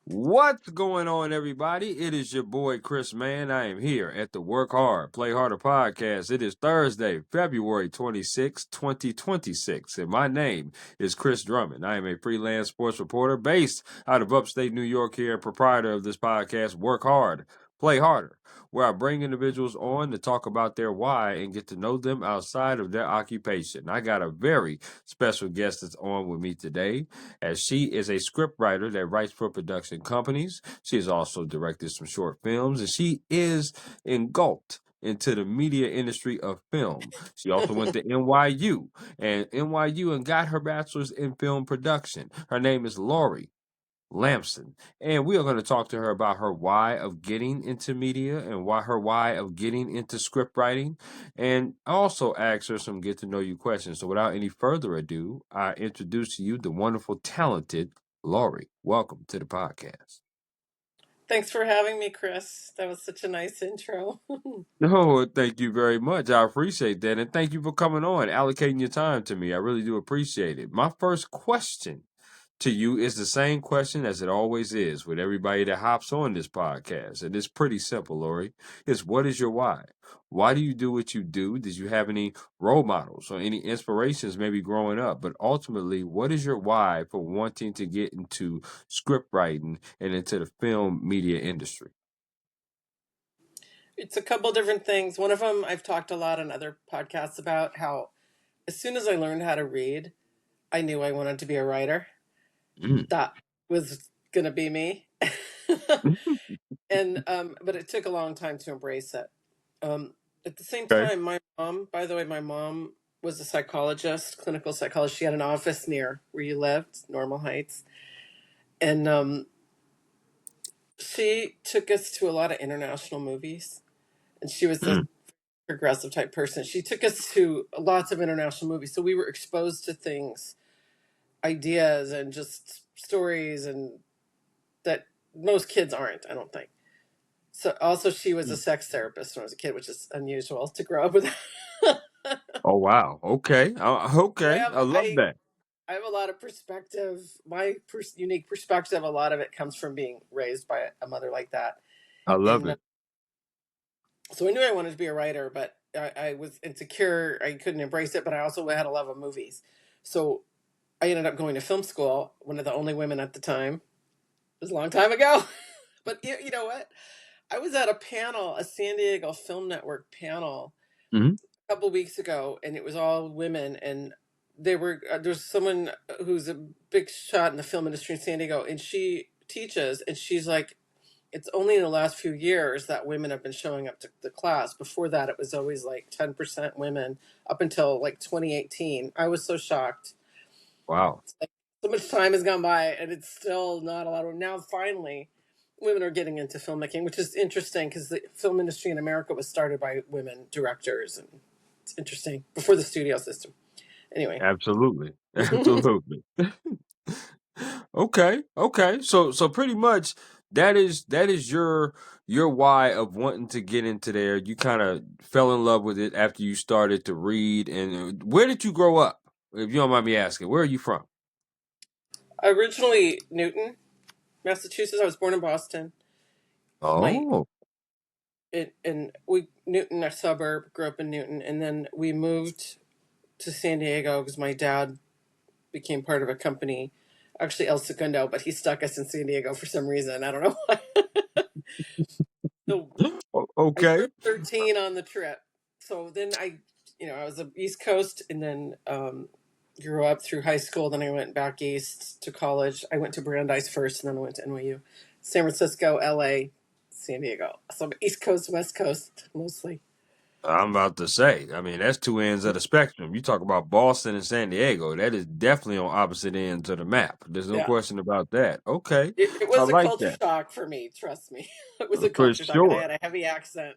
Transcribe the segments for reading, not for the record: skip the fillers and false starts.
What's going on, everybody? It is your boy Chris Mann. I am here at the Work Hard, Play Harder podcast. It is Thursday, February 26, 2026, and my name is Chris Drummond. I am a freelance sports reporter based out of upstate New York here, and proprietor of this podcast, Work Hard, Play Harder, where I bring individuals on to talk about their why and get to know them outside of their occupation. I got a very special guest that's on with me today, as she is a scriptwriter that writes for production companies. She has also directed some short films, and she is engulfed into the media industry of film. She also went to NYU and got her bachelor's in film production. Her name is Laurie Lamson. And we are going to talk to her about her why of getting into media and her why of getting into script writing. And also ask her some get to know you questions. So without any further ado, I introduce to you the wonderful, talented Laurie. Welcome to the podcast. Thanks for having me, Chris. That was such a nice intro. Oh, thank you very much. I appreciate that. And thank you for coming on, allocating your time to me. I really do appreciate it. My first question to you is the same question as it always is with everybody that hops on this podcast. And it's pretty simple, Lori. It's what is your why? Why do you do what you do? Did you have any role models or any inspirations maybe growing up? But ultimately, what is your why for wanting to get into script writing and into the film media industry? It's a couple different things. One of them I've talked a lot on other podcasts about how as soon as I learned how to read, I knew I wanted to be a writer. Mm. That was going to be me. And but it took a long time to embrace it. At the same Okay. time, by the way, my mom was a psychologist, clinical psychologist. She had an office near where you lived, Normal Heights. And she took us to a lot of international movies. And she was a Mm. progressive type person. She took us to lots of international movies. So we were exposed to things, ideas, and just stories, and that most kids aren't, I don't think. So also, she was a Mm. sex therapist when I was a kid, which is unusual to grow up with. Oh, wow. Okay. So Okay. I love that. I have a lot of perspective. My unique perspective, a lot of it comes from being raised by a mother like that. I love And it. so I knew I wanted to be a writer, but I was insecure. I couldn't embrace it, but I also had a love of movies. So I ended up going to film school, one of the only women at the time. It was a long time ago. But you know what? I was at a panel, a San Diego Film Network panel, Mhm. a couple weeks ago, and it was all women. And there's someone who's a big shot in the film industry in San Diego, and she teaches, and she's like, it's only in the last few years that women have been showing up to the class. Before that, it was always like 10% women up until like 2018. I was so shocked. Wow. It's like so much time has gone by and it's still not a lot of. Now, finally, women are getting into filmmaking, which is interesting because the film industry in America was started by women directors. And it's interesting before the studio system. Anyway. Absolutely. Absolutely. Okay. Okay. So pretty much that is your why of wanting to get into there. You kind of fell in love with it after you started to read. And where did you grow up? If you don't mind me asking, where are you from? Originally, Newton, Massachusetts. I was born in Boston. My Oh. and we Newton, a suburb, grew up in Newton, and then we moved to San Diego because my dad became part of a company, actually El Segundo, but he stuck us in San Diego for some reason. I don't know why. So I Okay. turned 13 on the trip. So then I was the East Coast, and then grew up through high school. Then I went back east to college. I went to Brandeis first, and then I went to NYU, San Francisco, LA, San Diego. So I'm East Coast, West Coast mostly. I'm about to say, I mean, that's two ends of the spectrum. You talk about Boston and San Diego, that is definitely on opposite ends of the map. There's no Yeah. question about that. Okay. It I was a like culture that. shock for me, trust me. It was a For culture shock, and I had sure. a heavy accent.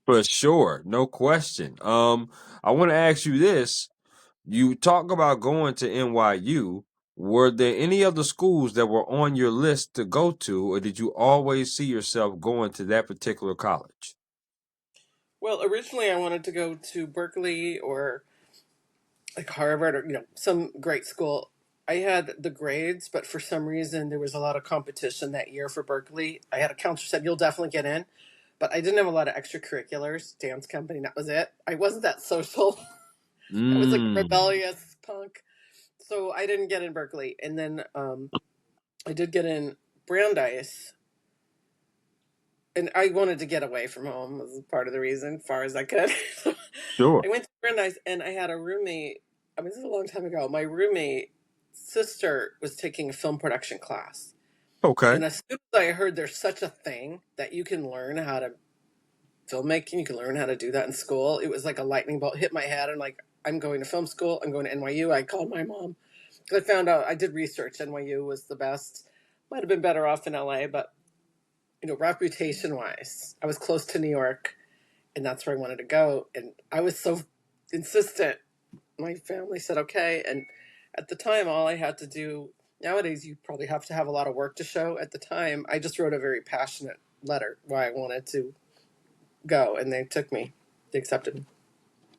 For sure. No question. I want to ask you this. You talk about going to NYU. Were there any other schools that were on your list to go to, or did you always see yourself going to that particular college? Well, originally I wanted to go to Berkeley or like Harvard or some great school. I had the grades, but for some reason there was a lot of competition that year for Berkeley. I had a counselor said you'll definitely get in, but I didn't have a lot of extracurriculars. Dance company, that was it. I wasn't that social. I was like a Mm. rebellious punk, so I didn't get in Berkeley. And then I did get in Brandeis, and I wanted to get away from home was part of the reason, far as I could. Sure. I went to Brandeis, and I had a roommate. I mean, this is a long time ago. My roommate sister was taking a film production class. Okay. And as soon as I heard there's such a thing that you can learn how to filmmaking, you can learn how to do that in school, it was like a lightning bolt hit my head. And like, I'm going to film school. I'm going to NYU. I called my mom. I found out, I did research. NYU was the best. Might have been better off in LA, but reputation wise, I was close to New York, and that's where I wanted to go. And I was so insistent. My family said okay, and at the time, all I had to do. Nowadays, you probably have to have a lot of work to show. At the time, I just wrote a very passionate letter why I wanted to go, and they took me. They accepted me.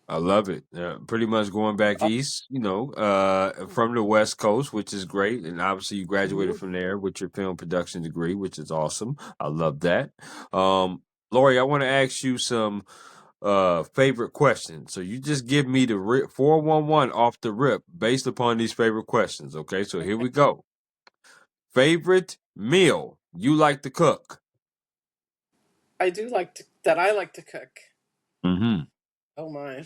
I love it. Pretty much going back east, from the West Coast, which is great. And obviously, you graduated Mhm. from there with your film production degree, which is awesome. I love that. Laurie, I want to ask you some favorite questions. So you just give me the 411 off the rip based upon these favorite questions. Okay, so here we go. Favorite meal you like to cook? I do like to that. I like to cook. Mm-hmm. Oh my!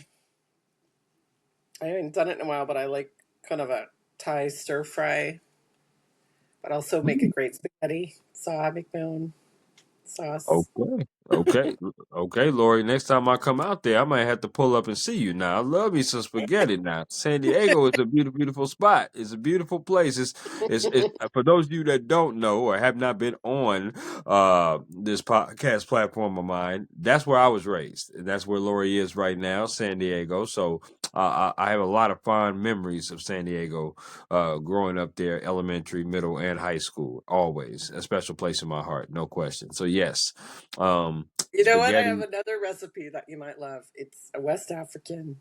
I haven't done it in a while, but I like kind of a Thai stir fry. But also make a great spaghetti. So I make my own sauce. Okay. Okay. Okay, Lori. Next time I come out there, I might have to pull up and see you now. I love me some spaghetti now. San Diego is a beautiful, beautiful spot. It's a beautiful place. It's for those of you that don't know or have not been on this podcast platform of mine, that's where I was raised. And that's where Lori is right now, San Diego. So I have a lot of fond memories of San Diego growing up there, elementary, middle, and high school. Always a special place in my heart, no question. So yes, You know what? I have spaghetti. another recipe that you might love. It's a West African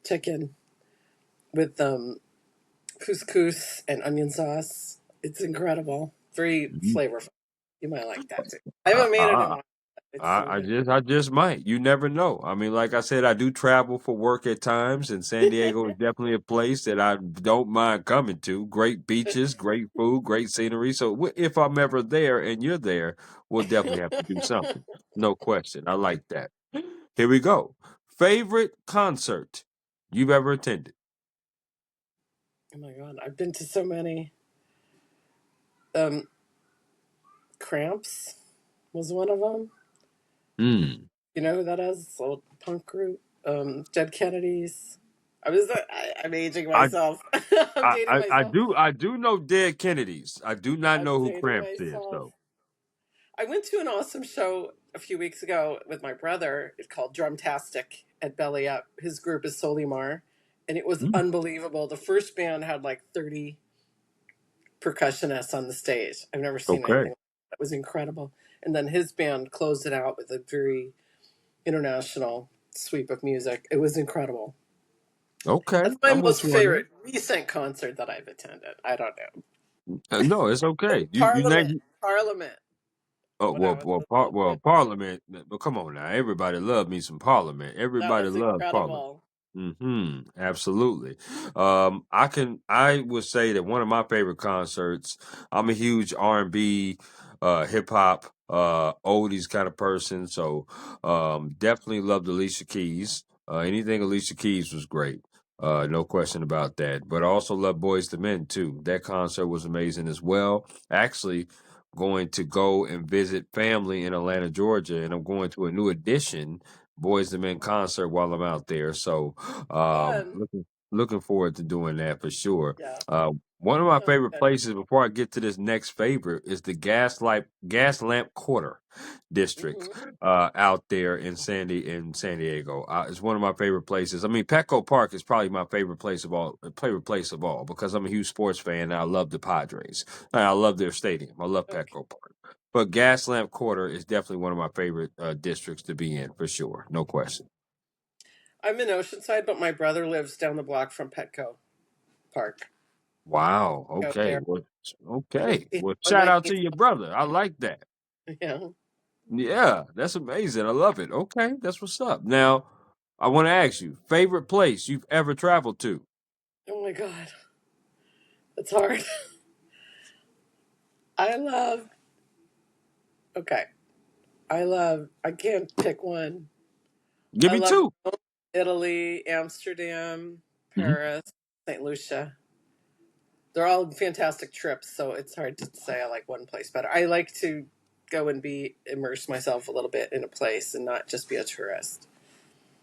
chicken with couscous and onion sauce. It's incredible. Very Mhm. flavorful. You might like that too. I haven't made it in a while. But it's so good. I just might. You never know. I mean, like I said, I do travel for work at times, and San Diego is definitely a place that I don't mind coming to. Great beaches, great food, great scenery. So if I'm ever there and you're there, we'll definitely have to do something. No question. I like that. Here we go. Favorite concert you've ever attended? Oh my god, I've been to so many. Um, Cramps was one of them. Hmm. You know who that is? Old punk group. Dead Kennedys. I'm aging I myself. I'm dating myself. I do know Dead Kennedys. I do not I'm know who dating Cramps is myself. though. I went to an awesome show a few weeks ago with my brother. It's called Drumtastic at Belly Up. His group is Solimar, and it was Hmm. unbelievable. The first band had like 30 percussionists on the stage. I've never seen Okay. anything like that. It was incredible. And then his band closed it out with a very international sweep of music. It was incredible. Okay. That's my I'm with most you on that. favorite recent concert that I've attended. I don't know. No, it's okay. You Parliament, name. Parliament. Oh When I was a little kid, Parliament. But come on now, everybody love me some Parliament. that Everybody was loves Parliament. incredible. Absolutely. I would say that one of my favorite concerts. I'm a huge R&B, hip hop, oldies kind of person. So, definitely loved Alicia Keys. Anything Alicia Keys was great. No question about that. But I also love Boys to Men too. That concert was amazing as well. Actually, going to go and visit family in Atlanta, Georgia, and I'm going to a new edition Boys to Men concert while I'm out there. So, Fun. looking forward to doing that for sure. Yeah, One of my sounds favorite good. places before I get to this next favorite is the Gas Lamp Quarter district Hmm. out there in San Diego. It's one of my favorite places. I mean, Petco Park is probably my favorite place of all because I'm a huge sports fan and I love the Padres. And I love their stadium. I love Okay. Petco Park. But Gaslamp Quarter is definitely one of my favorite districts to be in for sure. No question. I'm in Oceanside, but my brother lives down the block from Petco Park. Wow. Go Okay. there Well, and just okay. see Well, how it shout might out be. to your brother. I like that. Yeah. Yeah, that's amazing. I love it. Okay, that's what's up. Now, I want to ask you, favorite place you've ever traveled to? Oh my God, that's hard. I love. Okay, I love. I can't pick one. Give I me love two. Italy, Amsterdam, Mhm. Paris, St. Lucia. They're all fantastic trips, so it's hard to say I like one place better. I like to go and be immerse myself a little bit in a place and not just be a tourist.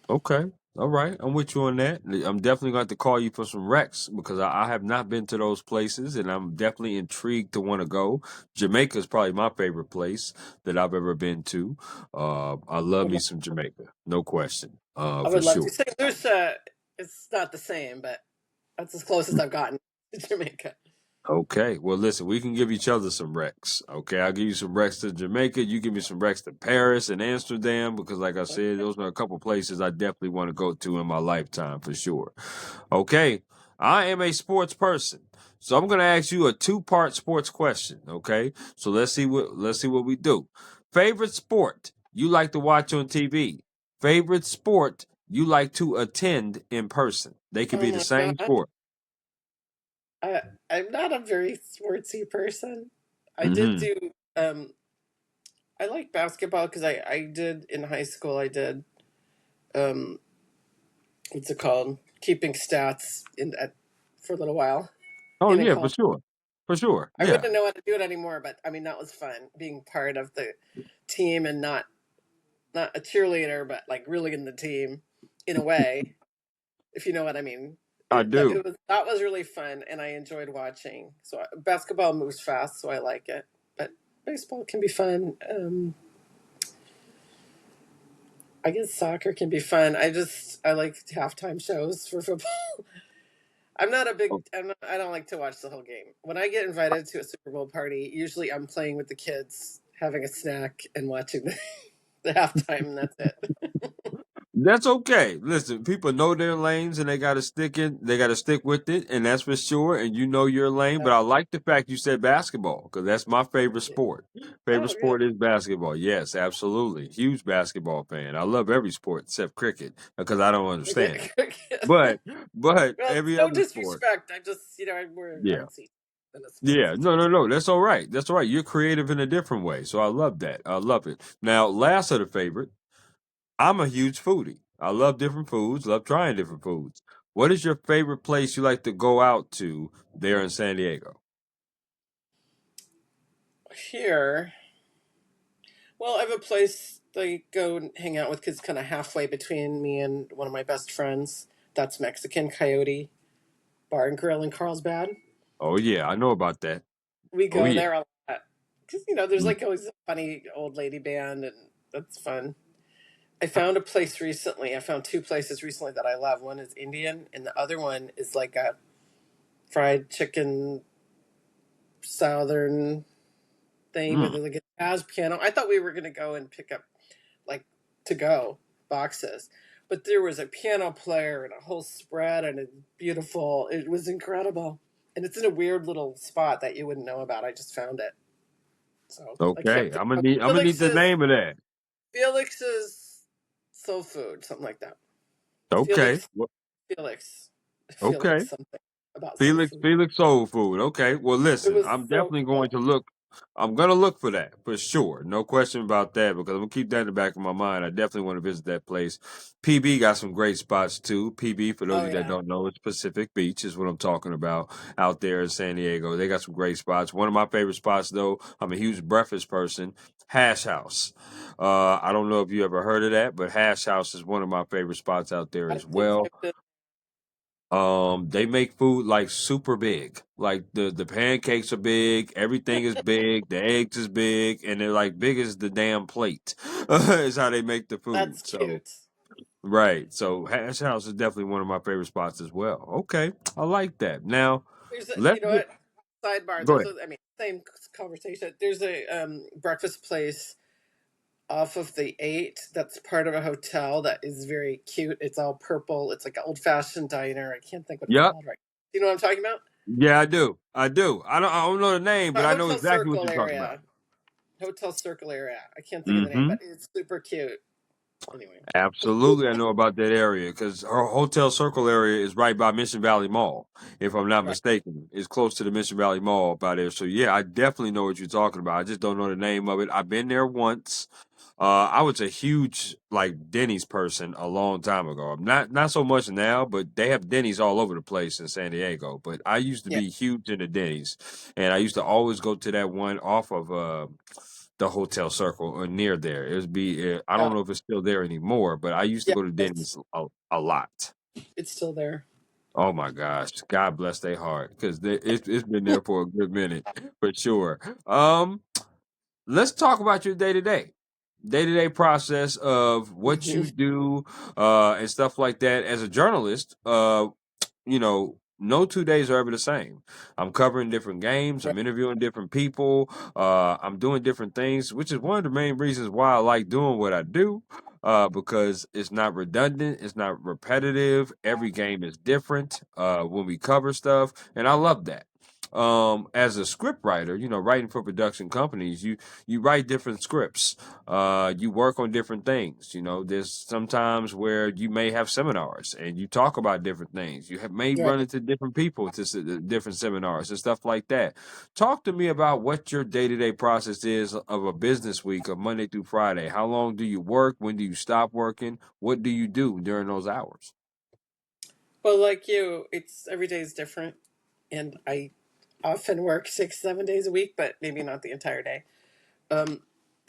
Okay. All right. I'm with you on that. I'm definitely going to call you for some recs because I have not been to those places and I'm definitely intrigued to want to go. Jamaica is probably my favorite place that I've ever been to. I love me some Jamaica. No question. I For would love to. sure. St. Lucia, it's not the same, but that's as close as I've gotten to Jamaica. Okay. Well, listen, we can give each other some recs. Okay. I'll give you some recs to Jamaica. You give me some recs to Paris and Amsterdam because, like I said, those are a couple places I definitely want to go to in my lifetime for sure. Okay. I am a sports person. So I'm going to ask you a two-part sports question. Okay. So let's see what we do. Favorite sport you like to watch on TV? Favorite sport you like to attend in person? They could Oh be the my same God. sport. I, I'm not a very sportsy person. I did Mm-hmm. do, I like basketball because I did in high school, I did, um, what's it called? Keeping stats for a little while Oh in a yeah, for college. sure. For sure. I Yeah. wouldn't know how to do it anymore, but I mean, that was fun being part of the team and not a cheerleader, but like really in the team in a way, if you know what I mean. I do. That was really fun, and I enjoyed watching. So basketball moves fast, so I like it. But baseball can be fun. I guess soccer can be fun. I like halftime shows for football. I'm not a big. Oh, I don't like to watch the whole game. When I get invited to a Super Bowl party, usually I'm playing with the kids, having a snack, and watching the halftime, and that's it. that's okay. Listen, people know their lanes and they gotta stick with it, and that's for sure. And you know your lane, but I like the fact you said basketball because that's my favorite sport. Favorite Oh, good. sport is basketball. Yes, absolutely. Huge basketball fan. I love every sport except cricket because I don't understand it. But but Well, it's every no other sport, disrespect. I just, I'm more yeah. artsy than a Yeah, sportsy. no, no, no. That's all right. That's all right. You're creative in a different way. So I love that. I love it. Now, last of the favorite, I'm a huge foodie. I love different foods, love trying different foods. What is your favorite place you like to go out to there in San Diego? Here, well, I have a place I go and hang out with kids kind of halfway between me and one of my best friends. That's Mexican Coyote Bar and Grill in Carlsbad. Oh yeah, I know about that. We Oh go yeah. there a lot because there's Mm. like always a funny old lady band, and that's fun. I found a place recently. I found two places recently that I love. One is Indian, and the other one is like a fried chicken southern thing with Mm. like a jazz piano. I thought we were gonna go and pick up like to go boxes, but there was a piano player and a whole spread, and it's beautiful. It was incredible, and it's in a weird little spot that you wouldn't know about. I just found it, so I can't Okay, think of I'm gonna need the name of that. Felix's Soul Food, something like that. Okay. Felix, Felix, Okay. Felix, something about soul Felix food. Felix Soul Food. Okay. Well, It listen, was I'm so definitely going cool. to look. I'm gonna look for that for sure. No question about that because I'm gonna keep that in the back of my mind. I definitely want to visit that place. PB got some great spots too. PB, for those of Oh you that yeah, don't know, it's Pacific Beach is what I'm talking about out there in San Diego. They got some great spots. One of my favorite spots though, I'm a huge breakfast person. Hash House. I don't know if you ever heard of that, but Hash House is one of my favorite spots out there I as think well. I've been. They make food like super big. Like the pancakes are big, everything is big, the eggs is big, and they're like big as the damn plate. Is how they make the That's food. So cute. right. So Hash House is definitely one of my favorite spots as well. Okay, I like that. Now There's a, let's you know get what? Sidebar. go There's ahead. a, same conversation. There's a breakfast place off of the eight that's part of a hotel that is very cute. It's all purple. It's like an old fashioned diner. I can't think what it's Yep. called right. Do you know what I'm talking about? Yeah, I do. I do. I don't know the name, but I know Hotel exactly what Circle you're talking about. area. Hotel Circle area. I can't think of the name, Hmm. but it's super cute. Anyway. Absolutely, I know about that area because our Hotel Circle area is right by Mission Valley Mall, if I'm not Right. mistaken. It's close to the Mission Valley Mall by there. So yeah, I definitely know what you're talking about. I just don't know the name of it. I've been there once. I was a huge like Denny's person a long time ago. I'm not so much now, but they have Denny's all over the place in San Diego. But I used to Yeah. be huge into Denny's, and I used to always go to that one off of the Hotel Circle or near there. It would be I don't Oh, know if it's still there anymore, but I used to yeah. go to It's Denny's a lot. it's still there. Oh my gosh, God bless their heart because it's been there for a good minute for sure. Um, let's talk about your day to day process of what Hmm. you do and stuff like that as a journalist. No 2 days are ever the same. I'm covering different games, Right. I'm interviewing different people, I'm doing different things, which is one of the main reasons why I like doing what I do. Because it's not redundant, it's not repetitive. Every game is different when we cover stuff, and I love that. As a script writer, writing for production companies, you write different scripts. You work on different things. There's sometimes where you may have seminars and you talk about different things. May run Right. into different people to different seminars and stuff like that. Talk to me about what your day-to-day process is of a business week of Monday through Friday. How long do you work? When do you stop working? What do you do during those hours? Well, like you, it's every day is different, and I often work 6, 7 days a week, but maybe not the entire day. Um,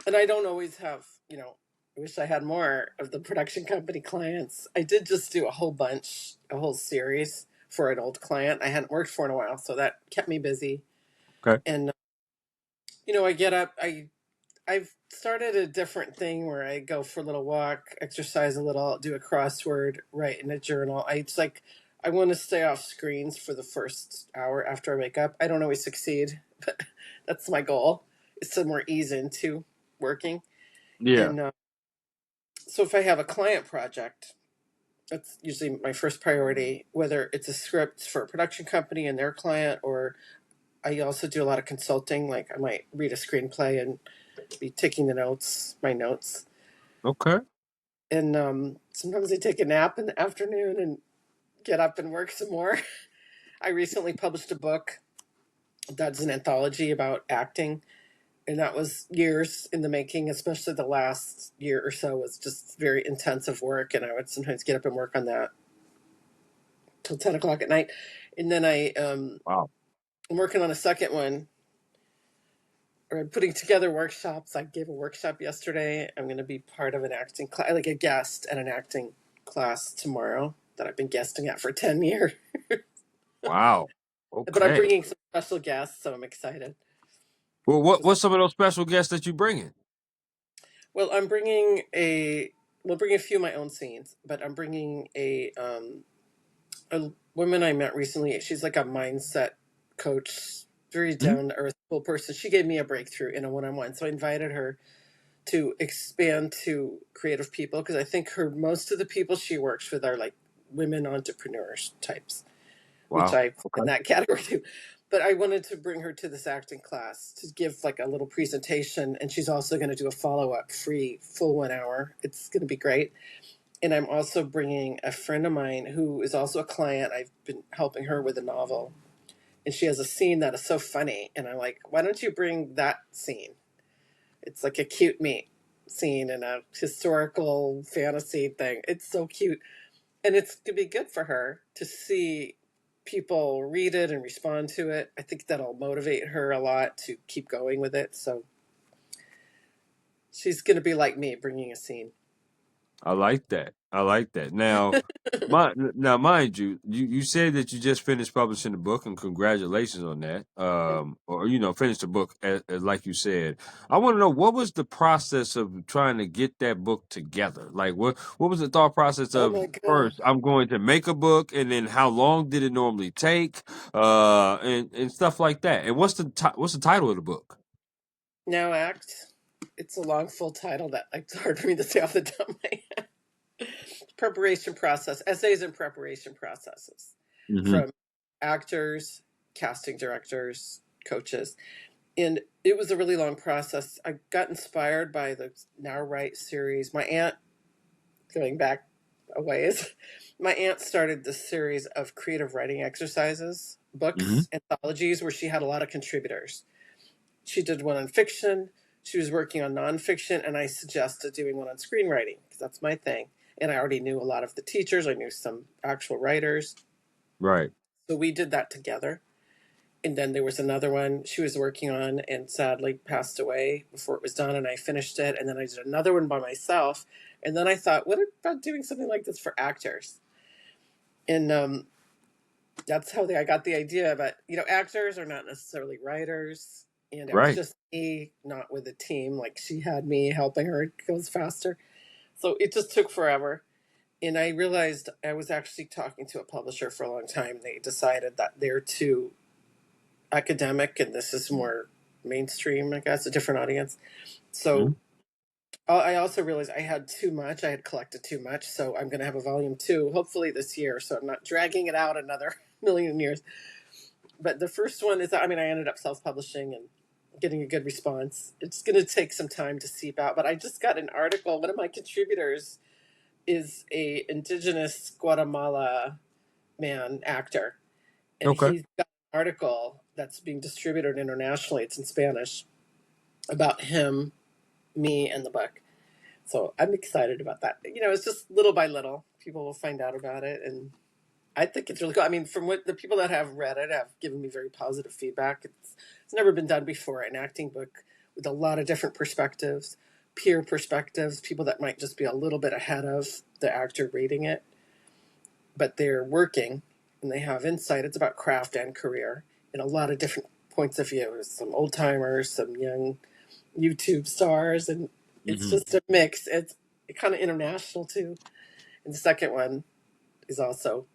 and I don't always have, I wish I had more of the production company clients. I did just do a whole series for an old client I hadn't worked for in a while, so that kept me busy. Okay. And I get up, I've started a different thing where I go for a little walk, exercise a little, do a crossword, write in a journal. It's like I want to stay off screens for the first hour after I wake up. I don't always succeed, but that's my goal. Is to more ease into working. Yeah. And so if I have a client project, that's usually my first priority, whether it's a script for a production company and their client, or I also do a lot of consulting. Like I might read a screenplay and be taking my notes. Okay. And sometimes I take a nap in the afternoon and get up and work some more. I recently published a book that's an anthology about acting, and that was years in the making, especially the last year or so was just very intensive work, and I would sometimes get up and work on that till 10 o'clock at night. And then Wow. I'm working on a second one, or I'm putting together workshops. I gave a workshop yesterday. I'm going to be part of an acting class, like a guest at an acting class tomorrow that I've been guesting at for 10 years. Wow. But I'm Okay. bringing some special guests, so I'm excited. Well, Because what's some of those special guests that you bring in? well, I'm bringing a we'll bring a few of my own scenes, but I'm bringing a woman I met recently. She's like a mindset coach, very Mhm. down to earth, cool person. She gave me a breakthrough in a one on one, so I invited her to expand to creative people because I think her most of the people she works with are like women entrepreneurs types, which Wow. I fit in Okay. that category too. But I wanted to bring her to this acting class to give like a little presentation, and she's also going to do a follow up free full 1 hour. It's going to be great. And I'm also bringing a friend of mine who is also a client. I've been helping her with a novel, and she has a scene that is so funny. And I'm like, why don't you bring that scene? It's like a cute meet scene and a historical fantasy thing. It's so cute. And it's going to be good for her to see people read it and respond to it. I think that'll motivate her a lot to keep going with it. So she's going to be like me, bringing a scene. I like that. I like that. Now, mind you, you said that you just finished publishing the book, and congratulations on that. Or finished the book, as like you said. I want to know what was the process of trying to get that book together. Like, what was the thought process Oh of my God. first? I'm going to make a book, and then how long did it normally take? And stuff like that. And what's the title of the book? Now act. It's a long, full title that like, it's hard for me to say off the top of my head. Preparation process, essays and preparation processes Hmm. from actors. casting directors, coaches. And it was a really long process. I got inspired by the Now Right series. My aunt, going back a ways, my aunt started this series of creative writing exercises, Hmm. books, anthologies where she had a lot of contributors. She did one on fiction. She was working on nonfiction, and I suggested doing one on screenwriting because that's my thing. And I already knew a lot of the teachers. I knew some actual writers, Right. so we did that together. And then there was another one she was working on, and sadly passed away before it was done. And I finished it, and then I did another one by myself. And then I thought, what about doing something like this for actors? And that's how I got the idea. But actors are not necessarily writers, and it was Right. just me, not with a team. Like she had me helping her; it goes faster. So it just took forever. And I realized I was actually talking to a publisher for a long time. They decided that they're too academic, and this is more mainstream. I guess a different audience. So Hmm. I also realized I had too much. I had collected too much. So I'm going to have a volume two, hopefully this year. So I'm not dragging it out another million years. But the first one is, I mean, I ended up self-publishing and getting a good response. It's going to take some time to seep out, but I just got an article. One of my contributors is a indigenous Guatemala man actor, and Okay. he's got an article that's being distributed internationally. It's in Spanish about him, me, and the book. So I'm excited about that. It's just little by little, people will find out about it, and I think it's really cool. I mean, from what the people that have read it have given me very positive feedback. It's never been done before, an acting book with a lot of different perspectives, peer perspectives, people that might just be a little bit ahead of the actor reading it, but they're working and they have insight. It's about craft and career in a lot of different points of view. There's some old timers, some young YouTube stars, and it's Hmm. just a mix. It's kind of international too. And the second one is also,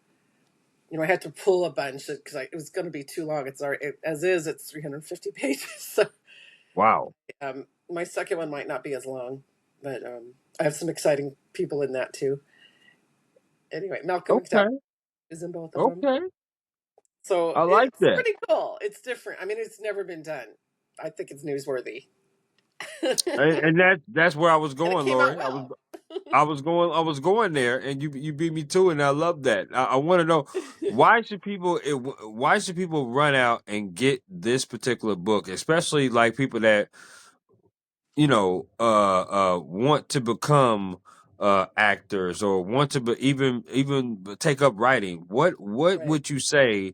I had to pull a bunch because it was going to be too long. It's already, as is, it's 350 pages. So Wow. my second one might not be as long, but I have some exciting people in that too. Anyway, Malcolm McDowell Okay. is in both of them. Okay. So I like it's that. pretty cool. It's different. I mean, it's never been done. I think it's newsworthy. And And that's where I was it going, came out Lori. well. I was going there, and you beat me to it, and I love that. I want to know why should people run out and get this particular book, especially like people that want to become actors or want to even take up writing. What Right. would you say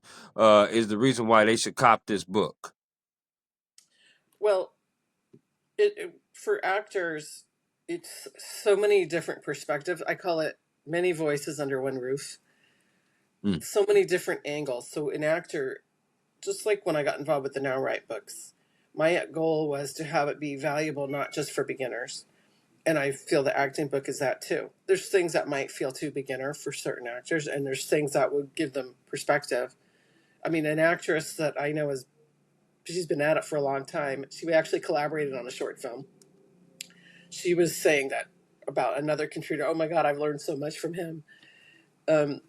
is the reason why they should cop this book? Well, for actors, it's so many different perspectives. I call it many voices under one roof. Mm, So many different angles. So an actor, just like when I got involved with the Now Write books, my goal was to have it be valuable not just for beginners. And I feel the acting book is that too. There's things that might feel too beginner for certain actors, and there's things that would give them perspective. I mean, an actress that I know is, she's been at it for a long time. She actually collaborated on a short film. She was saying that about another contributor. Oh my God, I've learned so much from him. Um,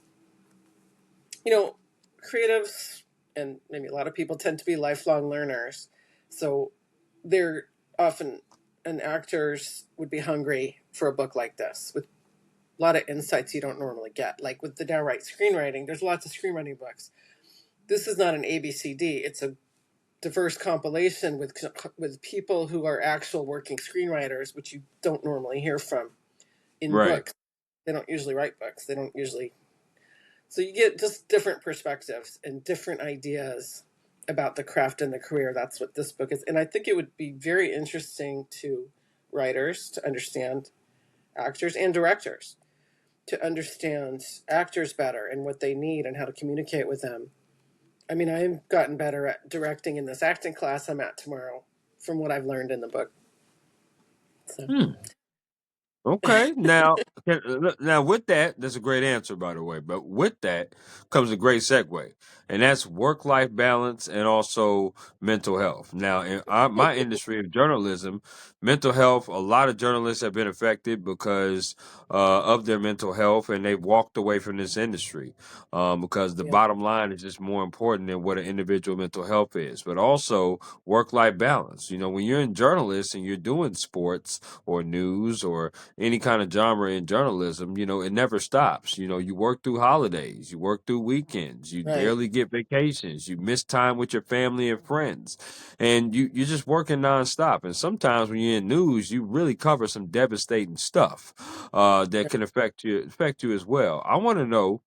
you know, creatives and maybe a lot of people tend to be lifelong learners. So they're often, and actors would be hungry for a book like this with a lot of insights you don't normally get. Like with the downright screenwriting, there's lots of screenwriting books. This is not an ABCD. It's a diverse compilation with people who are actual working screenwriters, which you don't normally hear from in right. books. They don't usually write books. They don't usually. So you get just different perspectives and different ideas about the craft and the career. That's what this book is. And I think it would be very interesting to writers to understand actors and directors to understand actors better and what they need and how to communicate with them. I mean, I've gotten better at directing in this acting class I'm at tomorrow from what I've learned in the book. So, Hmm. Okay. Now with that, that's a great answer, by the way. But with that comes a great segue, and that's work-life balance and also mental health. Now, in my industry of journalism, mental health, a lot of journalists have been affected because of their mental health, and they've walked away from this industry because the Yeah, bottom line is just more important than what an individual mental health is. But also work-life balance. You know, when you're in journalists and you're doing sports or news or any kind of genre in journalism, you know, it never stops. You know, you work through holidays, you work through weekends, you right. barely get vacations, you miss time with your family and friends, and you're just working nonstop. And sometimes when you're in news, you really cover some devastating stuff that can affect you as well. I want to know,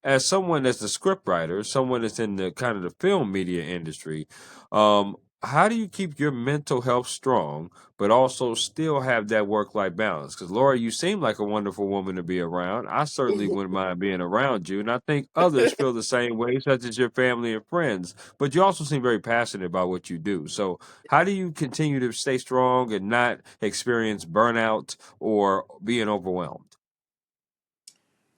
as someone that's a scriptwriter, someone that's in the kind of the film media industry, how do you keep your mental health strong, but also still have that work life balance? Because Laura, you seem like a wonderful woman to be around. I certainly wouldn't mind being around you, and I think others feel the same way, such as your family and friends. But you also seem very passionate about what you do. So, how do you continue to stay strong and not experience burnout or being overwhelmed?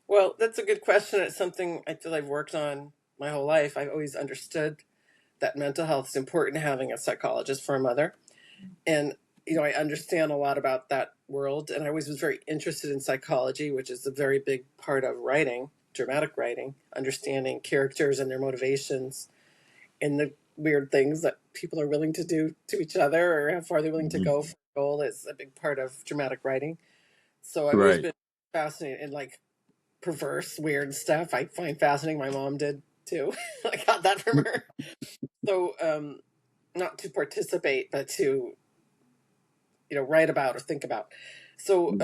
Well, that's a good question. It's something I feel I've worked on my whole life. I've always understood that mental health is important, having a psychologist for a mother. And, I understand a lot about that world. And I always was very interested in psychology, which is a very big part of writing, dramatic writing, understanding characters and their motivations and the weird things that people are willing to do to each other or how far they're willing to Mhm. go for a goal is a big part of dramatic writing. So I've always Right. been fascinated in like perverse, weird stuff. I find fascinating. My mom did too. I got that from her. So, not to participate, but to write about or think about. So,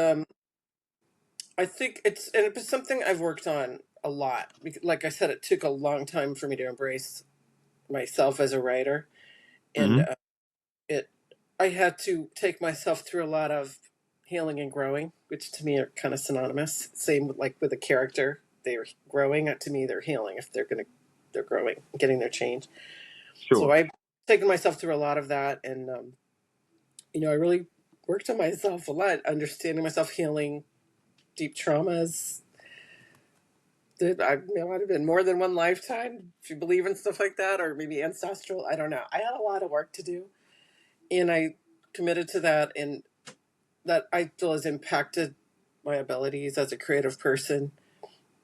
I think it's something I've worked on a lot. Like I said, it took a long time for me to embrace myself as a writer, and Mhm. it I had to take myself through a lot of healing and growing, which to me are kind of synonymous. Same like with a character, they're growing. To me, they're healing if they're growing, getting their change. So Sure. I've taken myself through a lot of that, and I really worked on myself a lot, understanding myself, healing deep traumas. Might have been more than one lifetime, if you believe in stuff like that, or maybe ancestral. I don't know. I had a lot of work to do, and I committed to that, and that I feel has impacted my abilities as a creative person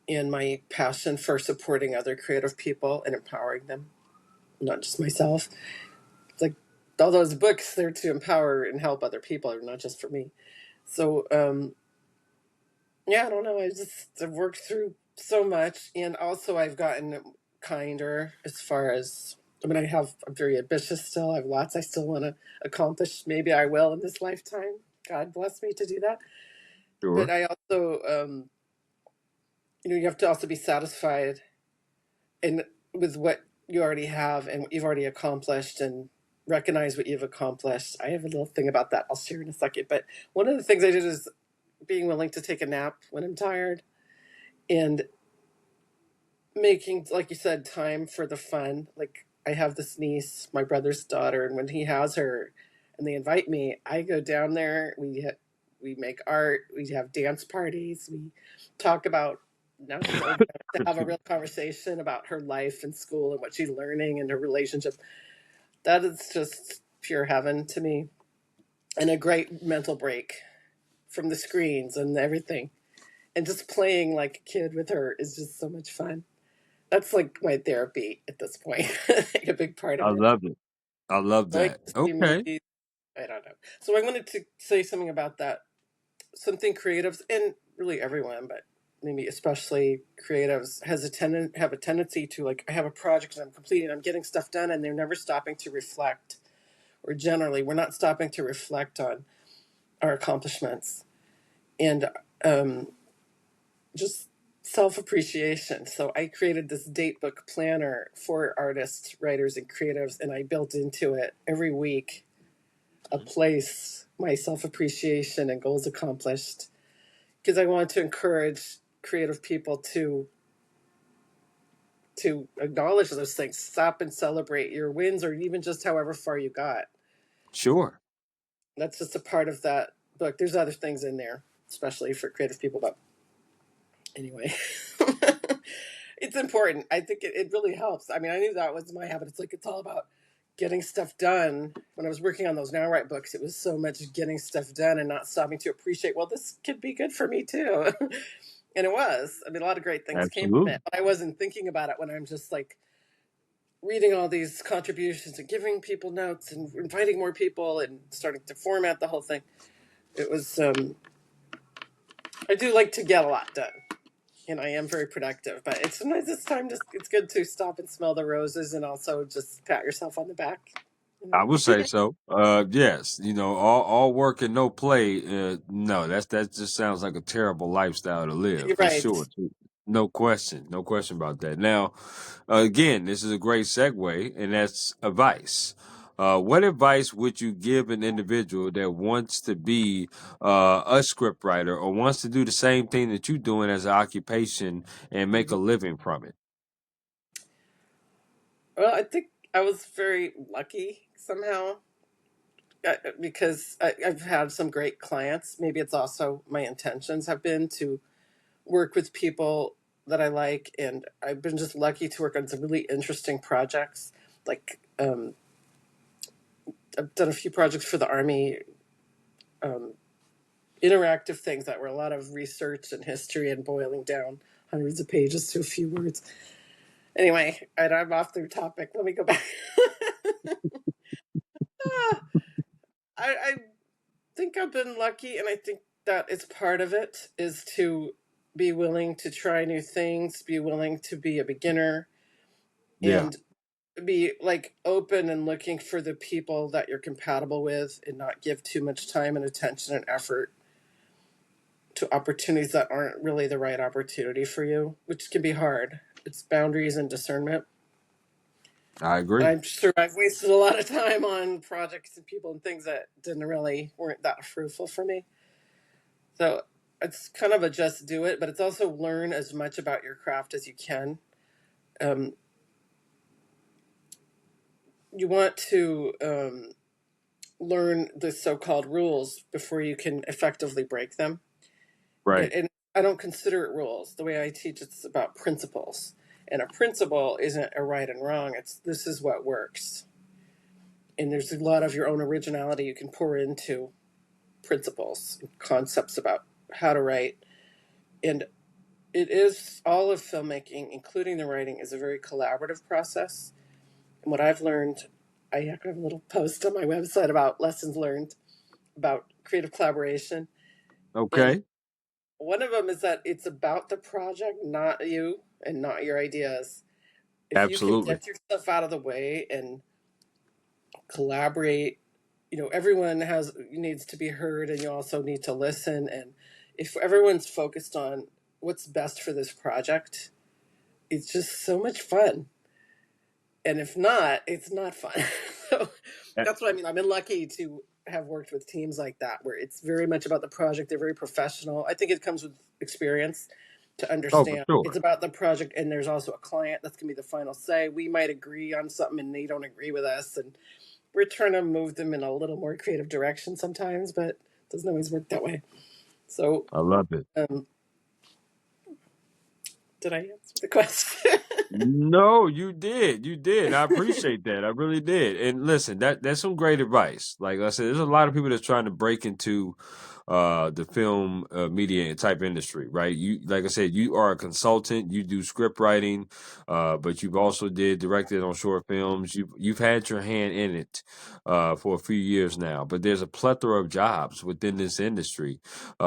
and my passion for supporting other creative people and empowering them, not just myself. It's like all those books, they're to empower and help other people, not just for me. So, yeah, I don't know. I've worked through so much, and also I've gotten kinder as far as. I'm very ambitious still. I have lots I still want to accomplish. Maybe I will in this lifetime. God bless me to do that. But Sure. I also, you have to also be satisfied and with what you already have and what you've already accomplished, and recognize what you've accomplished. I have a little thing about that I'll share in a second. But one of the things I did is being willing to take a nap when I'm tired, and making, like you said, time for the fun. Like I have this niece, my brother's daughter, and when he has her and they invite me, I go down there. We make art, we have dance parties, we talk about, now she's old enough to have a real conversation about her life and school and what she's learning and her relationship. That is just pure heaven to me, and a great mental break from the screens and everything. And just playing like a kid with her is just so much fun. That's like my therapy at this point. Like a big part I of it. love it. I love I like that. to see Okay. movies. I don't know. So I wanted to say something about that. Something creatives and really everyone, but maybe especially creatives have a tendency to, like, I have a project and I'm completing, I'm getting stuff done, and they're never stopping to reflect. Or generally, we're not stopping to reflect on our accomplishments and um, just self appreciation. So I created this date book planner for artists, writers, and creatives, and I built into it every week a place, my self appreciation and goals accomplished, because I want to encourage creative people to acknowledge those things, stop and celebrate your wins, or even just however far you got. Sure. That's just a part of that book. There's other things in there. especially for creative people. But anyway, it's important. I think it really helps. I mean, I knew that was my habit. It's like it's all about getting stuff done. When I was working on those Now Write books, it was so much getting stuff done and not stopping to appreciate, well, this could be good for me too. And it was. I mean, a lot of great things came from Absolutely. it. But I wasn't thinking about it when I'm just like reading all these contributions and giving people notes and inviting more people and starting to format the whole thing. It was, I do like to get a lot done. And I am very productive, but it's sometimes it's time to, it's good to stop and smell the roses and also just pat yourself on the back. You I know? would say so. Yes, all work and no play. No, that just sounds like a terrible lifestyle to live You're for right. sure. No question about that. Now, again, this is a great segue, and that's advice. What advice would you give an individual that wants to be a scriptwriter or wants to do the same thing that you're doing as an occupation and make a Mhm. living from it? Well, I think I was very lucky somehow because I've had some great clients. Maybe it's also my intentions have been to work with people that I like, and I've been just lucky to work on some really interesting projects. Like I've done a few projects for the Army, um, interactive things that were a lot of research and history and boiling down hundreds of pages to a few words. Anyway, and I'm off the topic. Let me go back. Ah, I think I've been lucky, and I think that it's part of it is to be willing to try new things, be willing to be a beginner, Yeah, and be like open and looking for the people that you're compatible with, and not give too much time and attention and effort to opportunities that aren't really the right opportunity for you, which can be hard. It's boundaries and discernment. I And agree. I'm sure I've wasted a lot of time on projects and people and things that didn't really weren't that fruitful for me. So it's kind of a just do it, but it's also learn as much about your craft as you can. Um, you want to learn the so-called rules before you can effectively break them. Right. And I don't consider it rules. The way I teach, it's about principles. And a principle isn't a right and wrong. It's this is what works. And there's a lot of your own originality you can pour into principles, and concepts about how to write. And it is all of filmmaking, including the writing, is a very collaborative process. And what I've learned, I have a little post on my website about lessons learned about creative collaboration. And Okay. one of them is that it's about the project, not you and not your ideas. If you can Absolutely. get yourself out of the way and collaborate, everyone has needs to be heard, and you also need to listen. And if everyone's focused on what's best for this project, it's just so much fun. And if not, it's not fun. So that's what I mean. I've been lucky to have worked with teams like that where it's very much about the project. They're very professional. I think it comes with experience to Oh, for understand it's sure. about the project, and there's also a client that's going to be the final say. We might agree on something and they don't agree with us, and we're trying to move them in a little more creative direction sometimes, but it doesn't always work that way. So, I love it. um, did I answer the question? No, you did. You did. I appreciate that. I really did. And listen, that's some great advice. Like I said, there's a lot of people that's trying to break into the film media type industry, right? You like I said, you are a consultant, you do script writing, but you've also did directed on short films. You've had your hand in it for a few years now. But there's a plethora of jobs within this industry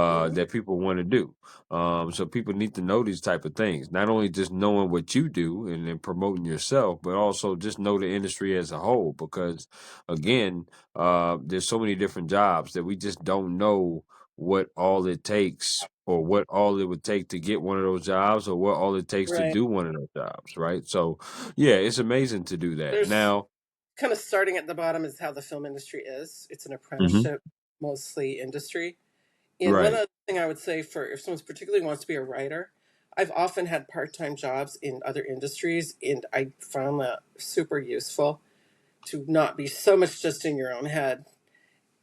Mhm. that people want to do. So people need to know these type of things. Not only just knowing what you do and then promoting yourself, but also just know the industry as a whole. Because again, there's so many different jobs that we just don't know what all it takes or what all it would take to get one of those jobs or what all it takes to Right. do one of those jobs, right? So yeah, it's amazing to do that. There's Now, kind of starting at the bottom is how the film industry is. It's an mhm, apprenticeship, mostly industry. And one right. other thing I would say for if someone particularly wants to be a writer, I've often had part-time jobs in other industries, and I found that super useful to not be so much just in your own head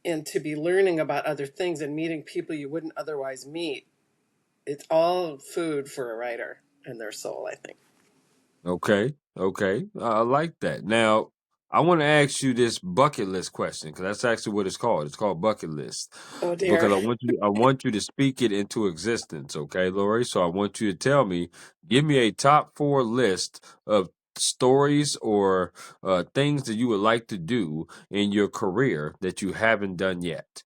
and to be learning about other things and meeting people you wouldn't otherwise meet. It's all food for a writer and their soul, I think. Okay, okay, I like that. Now, I want to ask you this bucket list question because that's actually what it's called. It's called bucket list Oh because dear. I want you to speak it into existence. Okay, Lori. So I want you to tell me, give me a top four list of stories or things that you would like to do in your career that you haven't done yet.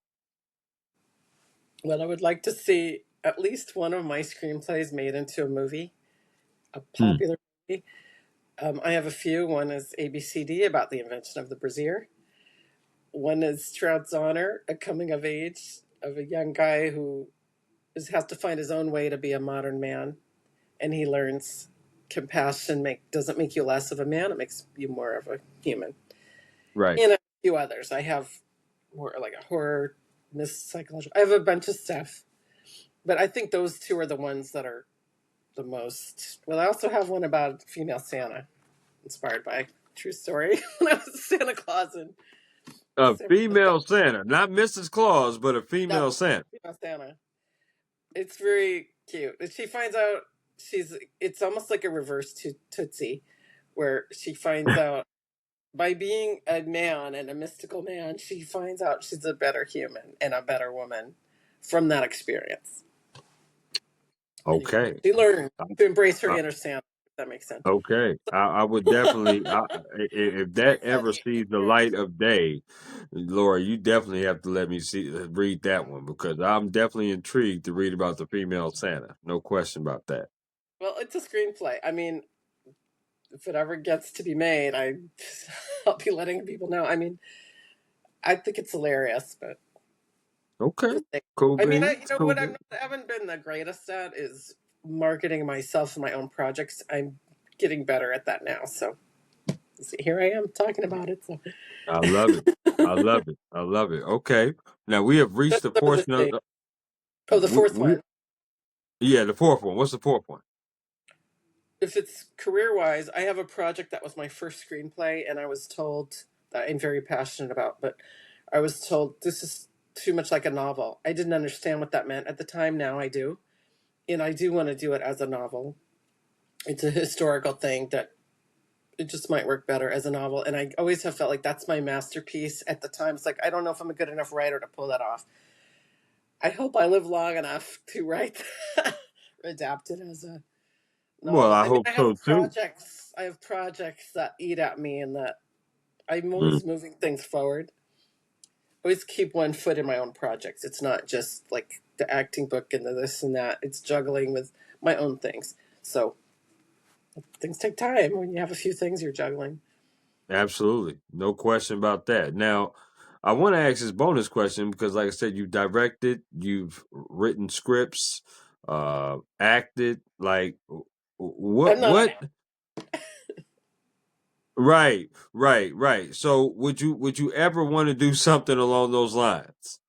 Well, I would like to see at least one of my screenplays made into a movie, a Hmm. popular movie. I have a few. One is ABCD, about the invention of the brassiere. One is Stroud's Honor, a coming of age of a young guy who has to find his own way to be a modern man, and he learns compassion doesn't make you less of a man; it makes you more of a human. Right. And a few others. I have more like a horror, psychological. I have a bunch of stuff, but I think those two are the ones that are the most. Well, I also have one about female Santa, inspired by a true story. When I was Santa Claus in A San Francisco. female Santa, not Mrs. Claus, but a No, female Santa. female Santa. It's very cute. And she finds out she's. It's almost like a reverse Tootsie, where she finds out by being a man and a mystical man, she finds out she's a better human and a better woman from that experience. Anyway, Okay. she learned to embrace her Uh, inner Santa. If that makes sense. Okay, I would definitely. If that Very ever funny sees the light experience. of day, Laura, you definitely have to let me read that one because I'm definitely intrigued to read about the female Santa. No question about that. Well, it's a screenplay. I mean, if it ever gets to be made, I'll be letting people know. I mean, I think it's hilarious, but Okay, we'll see. cool I mean, beans, you know cool what beans. I haven't been the greatest at is marketing myself and my own projects. I'm getting better at that now. So see, here I am talking about it. So I love it. I love it. I love it. Okay, now we have reached that's the some of the portion of things. Oh, the fourth we one. yeah, the fourth one. What's the fourth one? If it's career wise, I have a project that was my first screenplay, and I was told that I'm very passionate about, but I was told this is too much like a novel. I didn't understand what that meant at the time. Now I do. And I do want to do it as a novel. It's a historical thing that it just might work better as a novel. And I always have felt like that's my masterpiece at the time. It's like, I don't know if I'm a good enough writer to pull that off. I hope I live long enough to write that, adapt it as a Well, novel. I I mean, hope so too. I have projects that eat at me and that I'm Mm, always moving things forward. I always keep one foot in my own projects. It's not just like the acting book and the this and that. It's juggling with my own things. So things take time when you have a few things you're juggling. Absolutely, no question about that. Now, I want to ask this bonus question because, like I said, you directed, you've written scripts, acted. Like, what, I'm not an what? actor. Right, right, right. So, would you ever want to do something along those lines?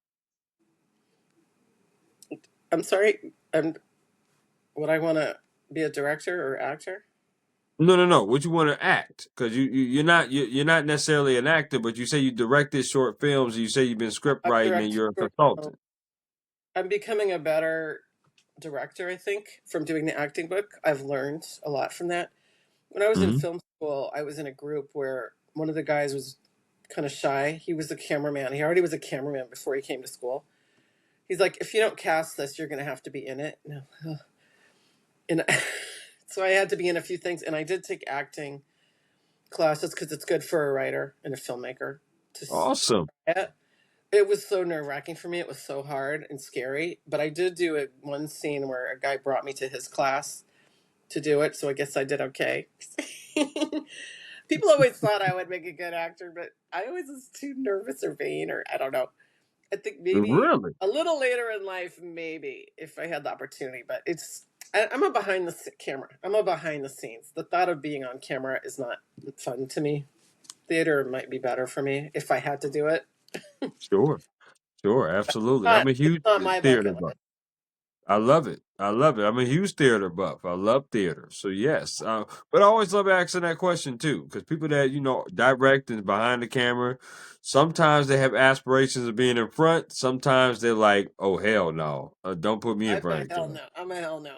I'm sorry. Would I want to be a director or actor? No, no, no. Would you want to act? Because you're not necessarily an actor, but you say you directed short films. And you say you've been script I've writing and directed you're a short films. consultant. I'm becoming a better director, I think, from doing the acting book. I've learned a lot from that. When I was in Hmm. film school, I was in a group where one of the guys was kind of shy. He was a cameraman. He already was a cameraman before he came to school. He's like, if you don't cast this, you're going to have to be in it. No. And so I had to be in a few things. And I did take acting classes because it's good for a writer and a filmmaker to Awesome. it. It was so nerve wracking for me. It was so hard and scary. But I did do it one scene where a guy brought me to his class to do it. So I guess I did okay. People always thought I would make a good actor, but I always was too nervous or vain, or I don't know. I think maybe Really? a little later in life, maybe if I had the opportunity. But I'm a behind the camera. I'm a behind the scenes. The thought of being on camera is not fun to me. Theater might be better for me if I had to do it. Sure. Sure, absolutely. I'm a It's huge not my theater bucket buff. list. I love it. I love it. I'm a huge theater buff. I love theater. So yes, but I always love asking that question too, because people that direct and behind the camera, sometimes they have aspirations of being in front. Sometimes they're like, "Oh hell no, don't put me in I'm front a of the hell camera." no. I'm a hell no.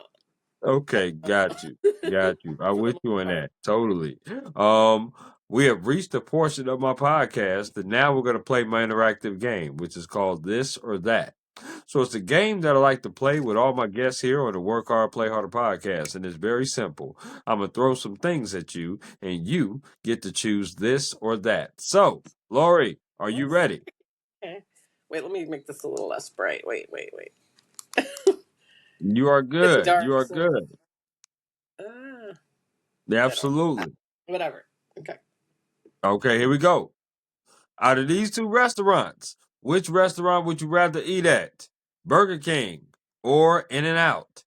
Okay, got you. Got you. I'm For the with most you on part. that. Totally. Um, we have reached a portion of my podcast that now we're going to play my interactive game, which is called This or That. So it's a game that I like to play with all my guests here on the Work Hard, Play Harder podcast. And it's very simple. I'm going to throw some things at you, and you get to choose this or that. So, Laurie, are you Yes. ready? Okay. Wait, let me make this a little less bright. Wait. You are Getting good. You dark, are so good. ah, better. Absolutely. Whatever. Okay. Okay, here we go. Out of these two restaurants, which restaurant would you rather eat at? Burger King or In n Out?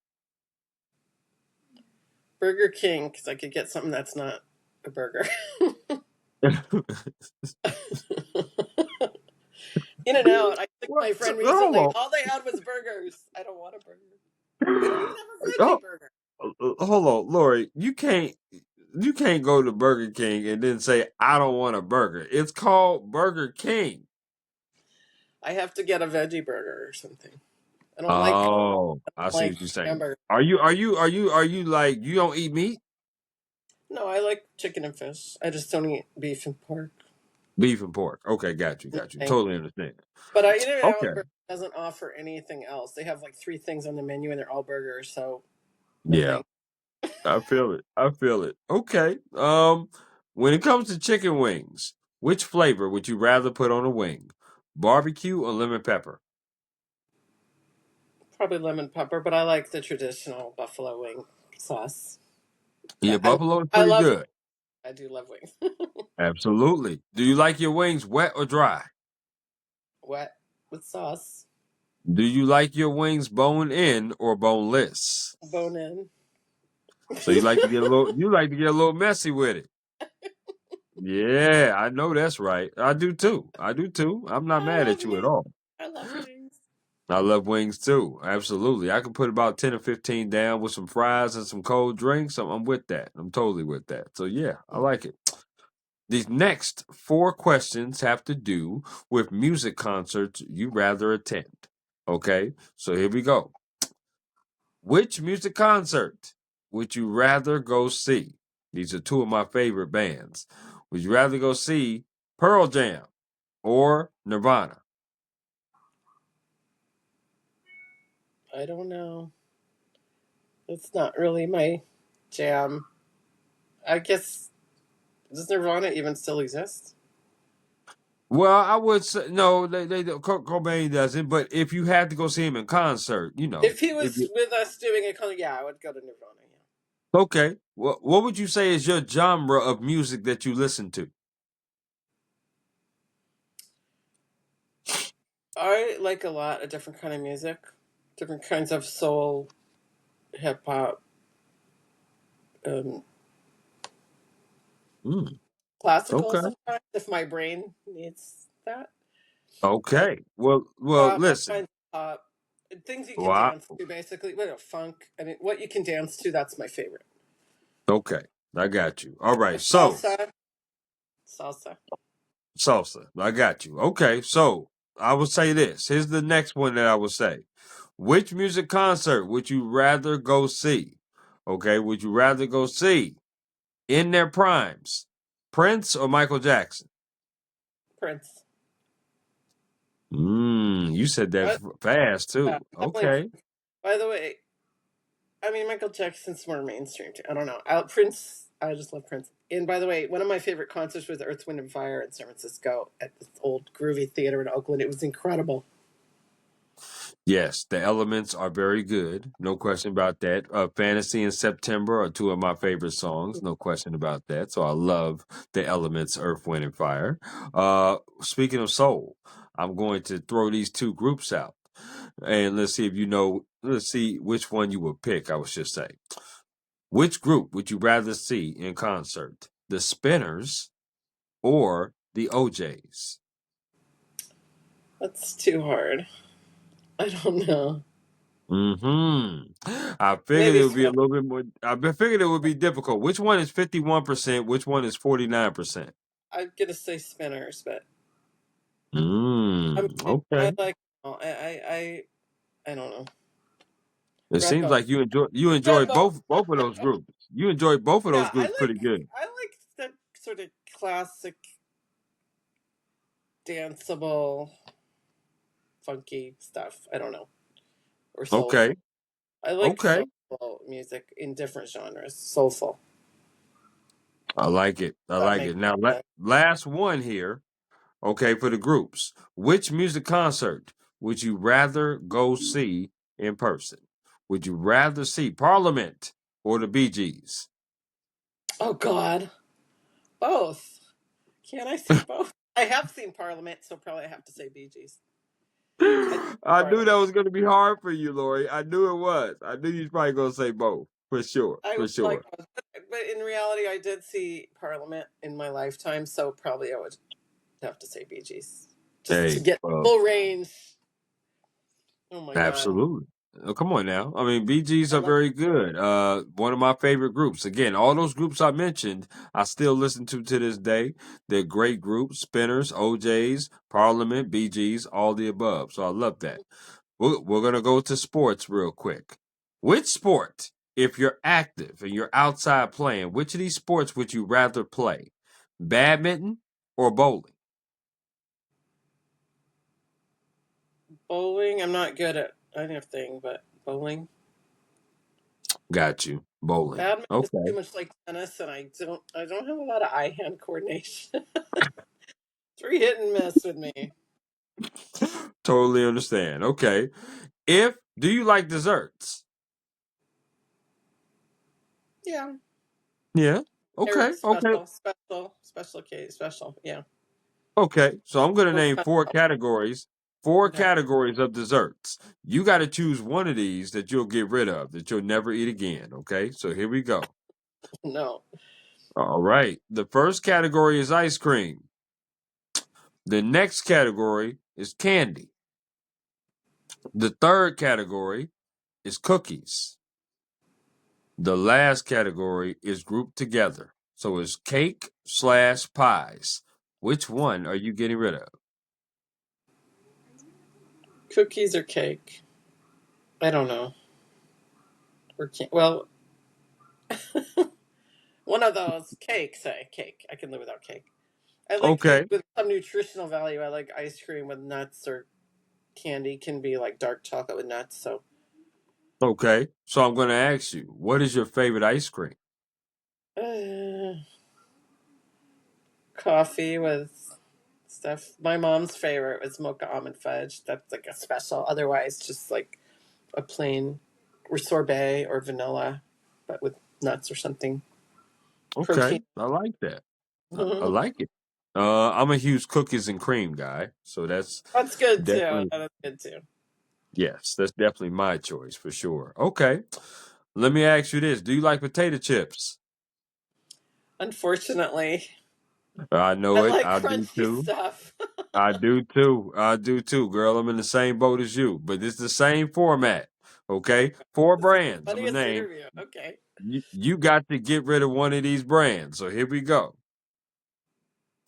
Burger King, because I could get something that's not a burger. In and out. I think What? my friend Hold recently, on. all they had was burgers. I don't want a burger. They don't even have a Oh, veggie burger. hold on, Lori. You can't go to Burger King and then say I don't want a burger. It's called Burger King. I have to get a veggie burger or something. I don't Oh, I see like what you're saying. hamburger. Are you like you don't eat meat? No, I like chicken and fish. I just don't eat beef and pork. Beef and pork. Okay, got you, got you. Okay. Totally understand. But In and Okay. Out Burger doesn't offer anything else. They have like three things on the menu and they're all burgers, so no Yeah. thanks. I feel it. I feel it. Okay. When it comes to chicken wings, which flavor would you rather put on a wing? Barbecue or lemon pepper? Probably lemon pepper, but I like the traditional buffalo wing sauce. Yeah, I, buffalo is I pretty love good. I do love wings. Absolutely. Do you like your wings wet or dry? Wet with sauce. Do you like your wings bone in or boneless? Bone in. So you like to get a little messy with it. Yeah, I know that's right. I do too. I do too. I'm not I mad love at you at wings. all. I love wings. I love wings too. Absolutely. I can put about 10 or 15 down with some fries and some cold drinks. I'm with that. I'm totally with that. So, yeah, I like it. These next four questions have to do with music concerts you rather attend. Okay, so here we go. Which music concert would you rather go see? These are two of my favorite bands. Would you rather go see Pearl Jam or Nirvana? I don't know. It's not really my jam. I guess does Nirvana even still exist? Well, I would say no. Kurt Cobain doesn't. But if you had to go see him in concert, If he if was you with us doing a concert, yeah, I would go to Nirvana. Yeah. okay, what would you say is your genre of music that you listen to? I like a lot of different kind of music, different kinds of soul, hip hop, um, Mm, classical. okay, Sometimes if my brain needs that, um, okay. Well, pop, all listen. kinds of pop, things you can Well, dance to. Basically, funk. I mean, what you can dance to. That's my favorite. okay, I got you. All right, so Salsa, salsa. salsa, I got you. Okay, so I will say this. Here's the next one that I will say. Which music concert would you rather go see? Okay, would you rather go see in their primes, Prince or Michael Jackson? Prince. You said that I, fast yeah, too. definitely. Okay. By the way, I mean Michael Jackson's more mainstream too. I don't know. Prince. I just love Prince. And by the way, one of my favorite concerts was Earth, Wind, and Fire in San Francisco at this old groovy theater in Oakland. It was incredible. Yes, the elements are very good. No question about that. Fantasy and September are two of my favorite songs. No question about that. So I love the elements, Earth, Wind, and Fire. Speaking of soul, I'm going to throw these two groups out. And let's see which one you would pick, I was just saying. Which group would you rather see in concert? The Spinners or the OJs? That's too hard. I don't know. I figured Maybe it would be a so. little bit more. Figured it would be difficult. Which one is 51%? Which one is 49%? I'm gonna say spinners, but I mean, I Okay. like. I don't know. It seems Greco. like you enjoy Greco. both of those groups. You enjoy both of those Yeah, groups pretty good. I like the sort of classic, danceable, funky stuff. I don't know, or Okay. soulful. I like Okay. soulful music in different genres. Soulful. I like it. I That like makes it. Now, sense. last one here. Okay, for the groups. Which music concert would you rather go see in person? Would you rather see Parliament or the Bee Gees? Oh God, both. Can I see both? I have seen Parliament, so probably I have to say Bee Gees. I did see I knew Parliament. that was going to be hard for you, Lori. I knew it was. I knew you was probably going to say both. For sure. I For would like sure. both, but in reality, I did see Parliament in my lifetime, so probably I would have to say Bee Gees just to Hey, get full range. Oh my God, absolutely. Come on now. I mean, Bee Gees I are love. very good. One of my favorite groups. Again, all those groups I mentioned, I still listen to this day. They're great groups. Spinners, OJs, Parliament, Bee Gees, all the above. So I love that. We're gonna go to sports real quick. Which sport, if you're active and you're outside playing, which of these sports would you rather play? Badminton or bowling? Bowling. I'm not good at anything, but bowling. Got you. Bowling. Badminton is too Okay. much like tennis, and I don't have a lot of eye hand coordination. Three hit and miss with me. Totally understand. Okay. If do you like desserts? Yeah, Yeah. they're Okay. Okay. special case, special. Yeah. Okay. So I'm gonna What name kind four of, categories. Four okay. categories of desserts. You got to choose one of these that you'll get rid of, that you'll never eat again. Okay. So here we go. No. All right. The first category is ice cream. The next category is candy. The third category is cookies. The last category is grouped together. So it's cake/pies. Which one are you getting rid of? Cookies or cake? I don't know. Or well, one of those. Cake, say cake. I can live without cake. I like food Okay. with some nutritional value. I like ice cream with nuts, or candy can be like dark chocolate with nuts. So Okay. So I'm going to ask you, what is your favorite ice cream? uh, coffee with stuff. My mom's favorite was mocha almond fudge. That's like a special. Otherwise, just like a plain or sorbet or vanilla, but with nuts or something. Okay. Protein. I like that. I like it. I'm a huge cookies and cream guy. So that's That's good too. definitely, That is good too. yes, that's definitely my choice for sure. Okay. Let me ask you this. Do you like potato chips? Unfortunately, I I know it. like I do crunchy too. stuff. I do too. I do too, girl. I'm in the same boat as you, but it's the same format. Okay, four This is the brands. I'm gonna funniest name. interview. Okay. You got to get rid of one of these brands. So here we go.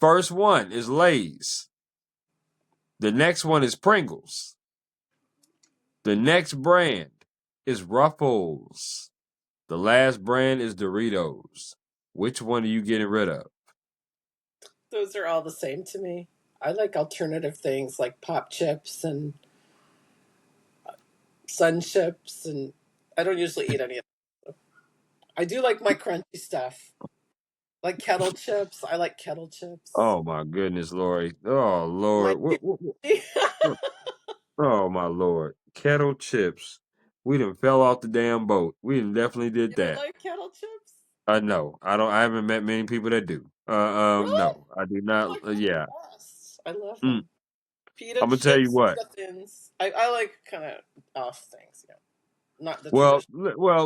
First one is Lay's. The next one is Pringles. The next brand is Ruffles. The last brand is Doritos. Which one are you getting rid of? Those are all the same to me. I like alternative things like pop chips and sun chips, and I don't usually eat any of them. I do like my crunchy stuff. Like kettle chips. I like kettle chips. Oh my goodness, Lori. Oh My Lord. you Oh my lord. Kettle chips. We done fell off the damn boat. We done definitely did don't that. like kettle chips? I know. I haven't met many people that do. Really? No. I do Oh not my god, yeah. the best. I love Mm. them. Pita I'm gonna tell you chips, what. pita thins. I like kind of off things, yeah. Not the Well, traditional.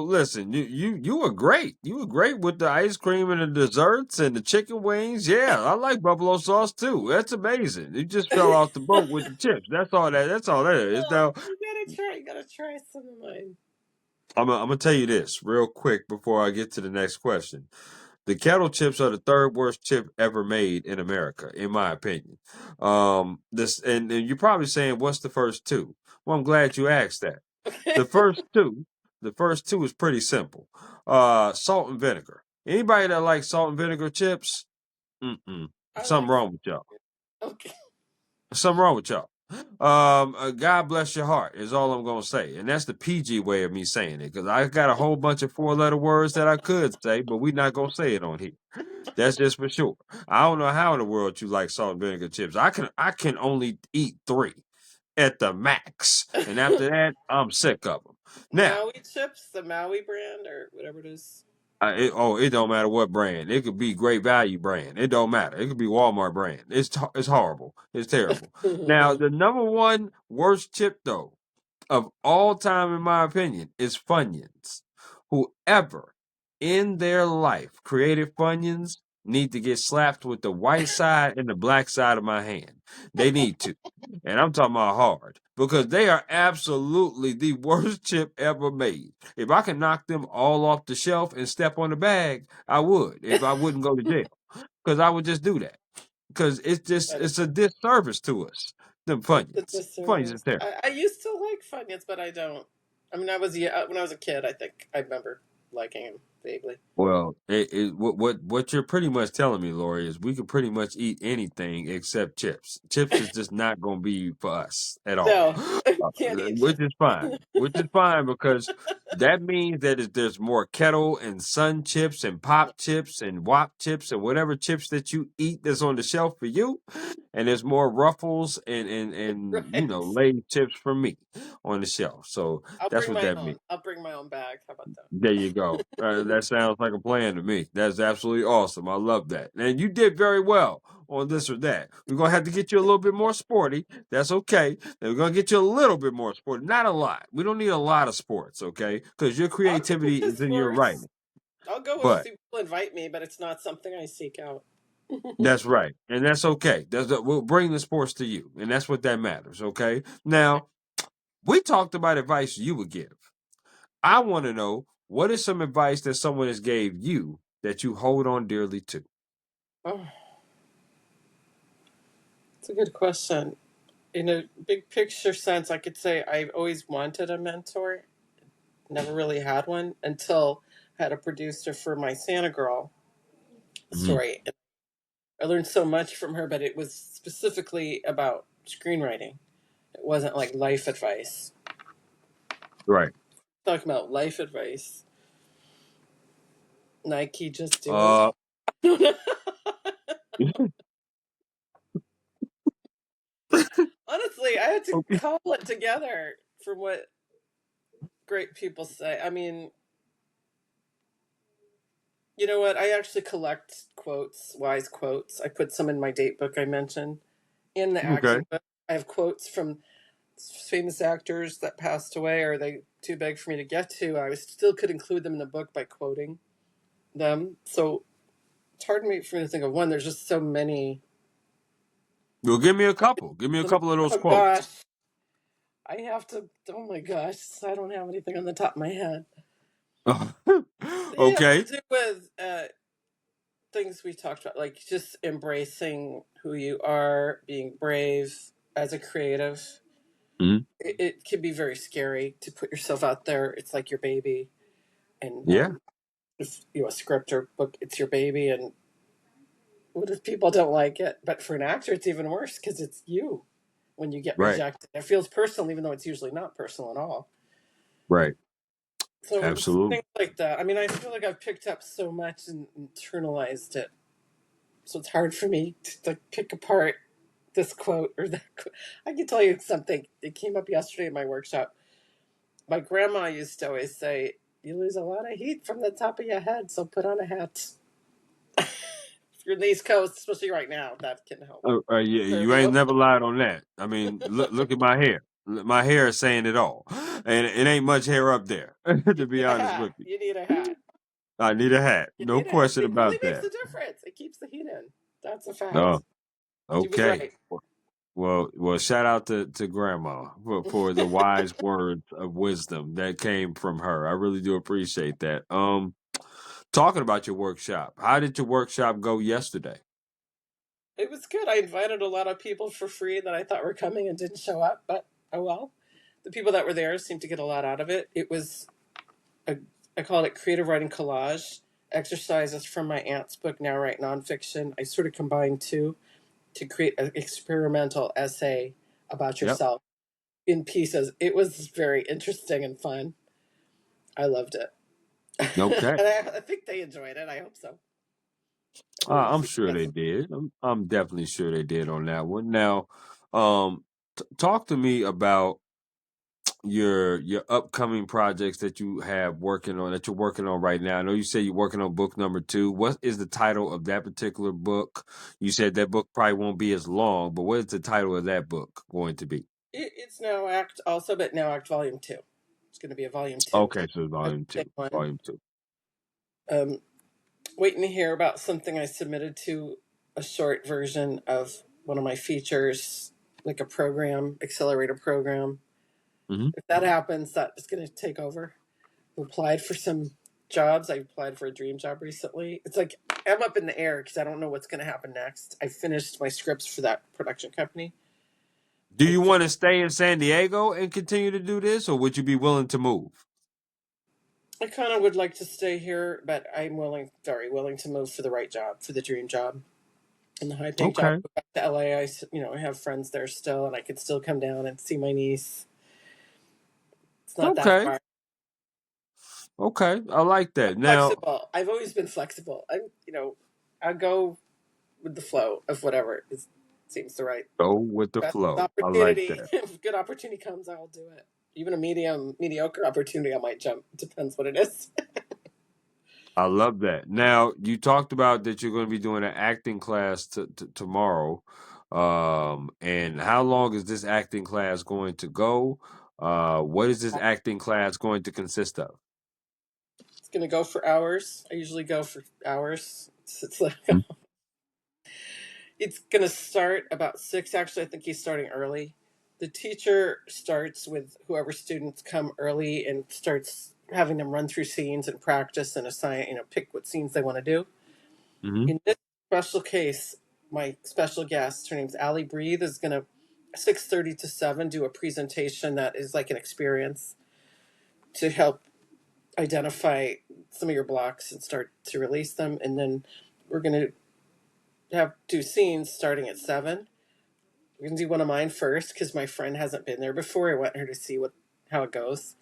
listen. You were great. You were great with the ice cream and the desserts and the chicken wings. Yeah, I like buffalo sauce too. That's amazing. You just fell off the boat with the chips. That's all that is. Now, You gotta try. You gotta try some of mine. I'm gonna tell you this real quick before I get to the next question. The kettle chips are the third worst chip ever made in America, in my opinion. This and you're probably saying, what's the first two? Well, I'm glad you asked that. Okay. The first two, the first two is pretty simple. Salt and vinegar. Anybody that likes salt and vinegar chips, I something like. wrong with y'all. Okay. Something wrong with y'all. God bless your heart is all I'm gonna say, and that's the PG way of me saying it because I got a whole bunch of four-letter words that I could say, but we're not gonna say it on here. That's just for sure. I don't know how in the world you like salt and vinegar chips. I can only eat three at the max, and after that, I'm sick of them. Now, Maui chips, the Maui brand or whatever it is. it don't matter what brand. It could be Great Value brand. It don't matter. It could be Walmart brand. It's horrible. It's terrible. Now, the number one worst chip though of all time, in my opinion, is Funyuns. Whoever in their life created Funyuns need to get slapped with the white side and the black side of my hand. They need to. And I'm talking about hard because they are absolutely the worst chip ever made. If I could knock them all off the shelf and step on the bag, I would if I wouldn't go to jail because I would just do that because But it's a disservice to us. Them it's Funyuns. a Funyuns are service. terrible. I used to like Funyuns, but I don't. I mean, I was yeah, when I was a kid. I think I remember liking them vaguely. Well, what you're pretty much telling me, Lori, is we could pretty much eat anything except chips. Chips is just not going to be for us at all, No, can't eat which chips. is fine. Which is fine because that means that there's more kettle and sun chips and pop chips and wop chips and whatever chips that you eat that's on the shelf for you, and there's more Ruffles and Right. Lay's chips for me on the shelf. So I'll that's bring what my that own. means. I'll bring my own bag. How about that? There you go. That sounds like a plan to me. That's absolutely awesome. I love that. And you did very well on this or that. We're gonna have to get you a little bit more sporty. That's okay. And we're gonna get you a little bit more sporty. Not a lot. We don't need a lot of sports, okay? Because your I'll get creativity into is in your sports. writing. I'll go if But people invite me, but it's not something I seek out. that's right. And that's okay. We'll bring the sports to you. And that's what that matters, okay? Okay. Now, we talked about advice you would give. I want to know what is some advice that someone has gave you that you hold on dearly to. Oh, it's a good question. In a big picture sense, I could say I've always wanted a mentor. Never really had one until I had a producer for my Santa Girl Mhm. story. I learned so much from her, but it was specifically about screenwriting. It wasn't like life advice. Right. Talking about life advice. Nike, just do it. Uh. Honestly, I had to Okay. cobble it together from what great people say. I mean, you know what? I actually collect quotes, wise quotes. I put some in my date book I mentioned. In the Okay. acting book, I have quotes from famous actors that passed away or they too big for me to get to. I still could include them in the book by quoting them. So it's hard for me to think of one. There's just so many. Well, give me a couple. Give me a couple of those Oh quotes. gosh, I have to. Oh my gosh, I don't have anything on the top of my head. They have to Okay. do with things we talked about, like just embracing who you are, being brave as a creative. Mhm. It can be very scary to put yourself out there. It's like your baby, and Yeah. if you know, a script or book, it's your baby, and what if people don't like it? But for an actor, it's even worse because it's you when you get Right. rejected. It feels personal, even though it's usually not personal at all. Right. So it's Absolutely. things like that. I mean, I feel like I've picked up so much and internalized it, so it's hard for me to like, pick apart this quote or that quote. I can tell you something. It came up yesterday in my workshop. My grandma used to always say, "You lose a lot of heat from the top of your head, so put on a hat." If you're in the East Coast, especially right now, that can help Yeah, serve you ain't you. never lied on that. I mean, look at my hair. My hair is saying it all, and it ain't much hair up there. You To be need a honest hat. with you, You need a hat. I need a hat. You No need a hat. question It really about makes that. a difference. It keeps the heat in. That's a Oh, fact. She was okay. right. Well, shout out to Grandma for the wise words of wisdom that came from her. I really do appreciate that. Talking about your workshop, how did your workshop go yesterday? It was good. I invited a lot of people for free that I thought were coming and didn't show up, but oh well. The people that were there seemed to get a lot out of it. It was a, I called it creative writing collage, exercises from my aunt's book, Now Write Nonfiction. I sort of combined two to create an experimental essay about Yep. yourself in pieces. It was very interesting and fun. I loved it. Okay. And I think they enjoyed it. I hope so. I've I'm always sure got they some. did. I'm definitely sure they did on that one. Now, talk to me about your upcoming projects that you have working on that you're working on right now. I know you say you're working on book number 2. What is the title of that particular book? You said that book probably won't be as long, but what is the title of that book going to be? It's Now Act also, but Now Act Volume 2. It's going to be a Volume 2 Okay, so it's of volume the same 2. one. Volume 2. Um, Waiting to hear about something I submitted to a short version of one of my features, like a program, accelerator program. Hmm. If that happens, that is going to take over. I applied for some jobs. I applied for a dream job recently. It's like I'm up in the air because I don't know what's going to happen next. I finished my scripts for that production company. Do I you fin- want to stay in San Diego and continue to do this, or would you be willing to move? I kind of would like to stay here, but I'm willing, very willing to move for the right job, for the dream job and the high paying job. Okay. Go back to LA. I have friends there still, and I could still come down and see my niece. It's not that Okay. far. Okay. I like I'm that. Now, flexible. I've always been flexible. I go with the flow of whatever seems the right go with the best flow. I like opportunity. that. If a good opportunity comes, I'll do it. Even a mediocre opportunity, I might jump. Depends what it is. I love that. Now, you talked about that you're going to be doing an acting class tomorrow. And how long is this acting class going to go? What is this acting class going to consist of? It's gonna go for hours. I usually go for hours. It's like Mm. it's gonna start about 6. Actually, I think he's starting early. The teacher starts with whoever students come early and starts having them run through scenes and practice and assign, pick what scenes they want to do. Mm-hmm. In this special case, my special guest, her name's Allie Breathe, is gonna 6:30 to 7 do a presentation that is like an experience to help identify some of your blocks and start to release them. And then we're going to have 2 scenes starting at 7. We're going to do one of mine first because my friend hasn't been there before. I want her to see how it goes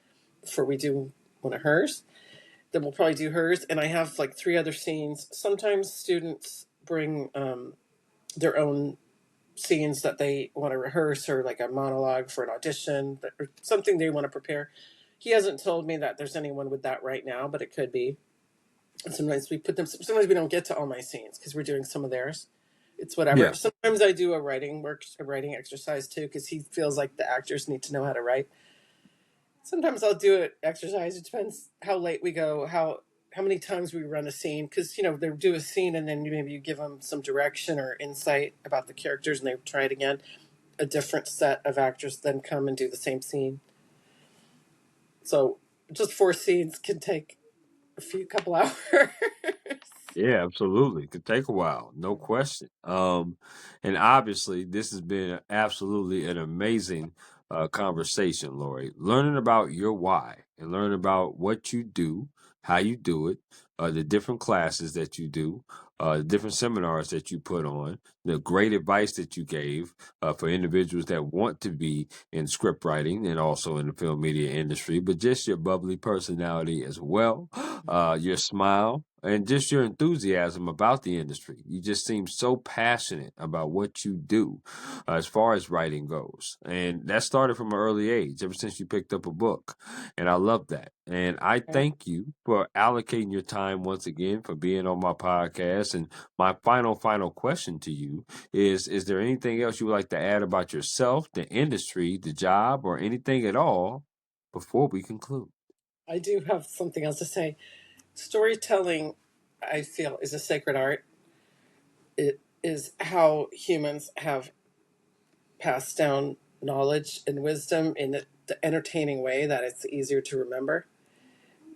before we do one of hers. Then we'll probably do hers. And I have like 3 other scenes. Sometimes students bring their own scenes that they want to rehearse, or like a monologue for an audition, or something they want to prepare. He hasn't told me that there's anyone with that right now, but it could be. And sometimes we put them. Sometimes we don't get to all my scenes because we're doing some of theirs. It's whatever. Yeah. Sometimes I do a writing exercise too, because he feels like the actors need to know how to write. Sometimes I'll do an exercise. It depends how late we go, how many times we run a scene. Because they do a scene and then maybe you give them some direction or insight about the characters, and they try it again. A different set of actors then come and do the same scene. So just 4 scenes can take a few couple hours. Yeah, absolutely. It could take a while, no question. And obviously, this has been absolutely an amazing conversation, Lori. Learning about your why and learning about what you do, how you do it, the different classes that you do, the different seminars that you put on, the great advice that you gave for individuals that want to be in script writing and also in the film media industry, but just your bubbly personality as well, your smile, and just your enthusiasm about the industry. You just seem so passionate about what you do as far as writing goes. And that started from an early age, ever since you picked up a book. And I love that. And I thank you for allocating your time once again, for being on my podcast. And my final question to you is there anything else you would like to add about yourself, the industry, the job, or anything at all before we conclude? I do have something else to say. Storytelling, I feel, is a sacred art. It is how humans have pass down knowledge and wisdom in the entertaining way that it's easier to remember,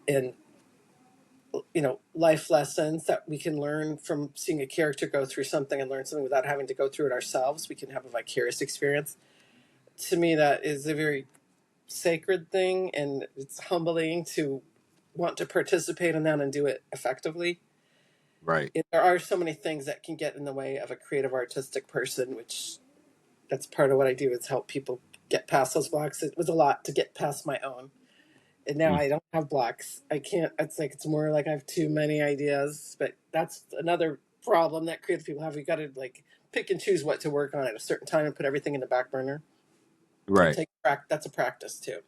and life lessons that we can learn from seeing a character go through something and learn something without having to go through it ourselves. We can have a vicarious experience. To me, that is a very sacred thing, and it's humbling to want to participate in that and do it effectively. Right. There are so many things that can get in the way of a creative artistic person, which that's part of what I do, is help people get past those blocks. It was a lot to get past my own, and now Mm. I don't have blocks. I can't. It's more like I have too many ideas, but that's another problem that creative people have. We got to like pick and choose what to work on at a certain time and put everything in the back burner. It Right. takes that's a practice too.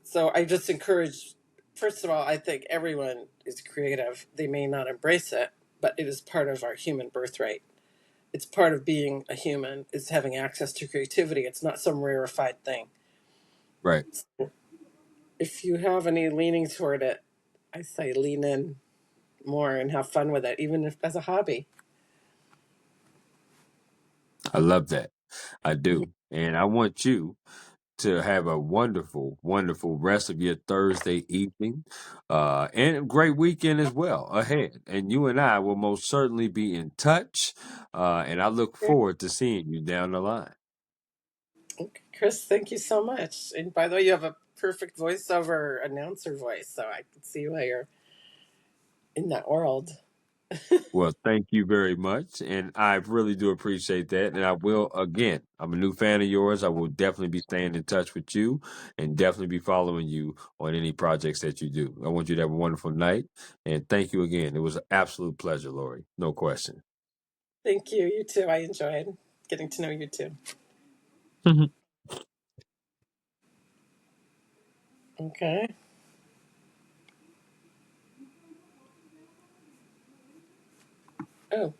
So I just encourage. First of all, I think everyone is creative. They may not embrace it, but it is part of our human birthright. It's part of being a human, is having access to creativity. It's not some rarefied thing. Right. If you have any leaning toward it, I say lean in more and have fun with it, even if as a hobby. I love that. I do. And I want you to have a wonderful, wonderful rest of your Thursday evening, and a great weekend as well ahead. And you and I will most certainly be in touch, and I look forward to seeing you down the line. Okay, Chris, thank you so much. And by the way, you have a perfect voiceover announcer voice, so I can see why you're in that world. Well, thank you very much, and I really do appreciate that. And I will again. I'm a new fan of yours. I will definitely be staying in touch with you, and definitely be following you on any projects that you do. I want you to have a wonderful night, and thank you again. It was an absolute pleasure, Lori. No question. Thank you. You too. I enjoyed getting to know you too. Okay. Oh.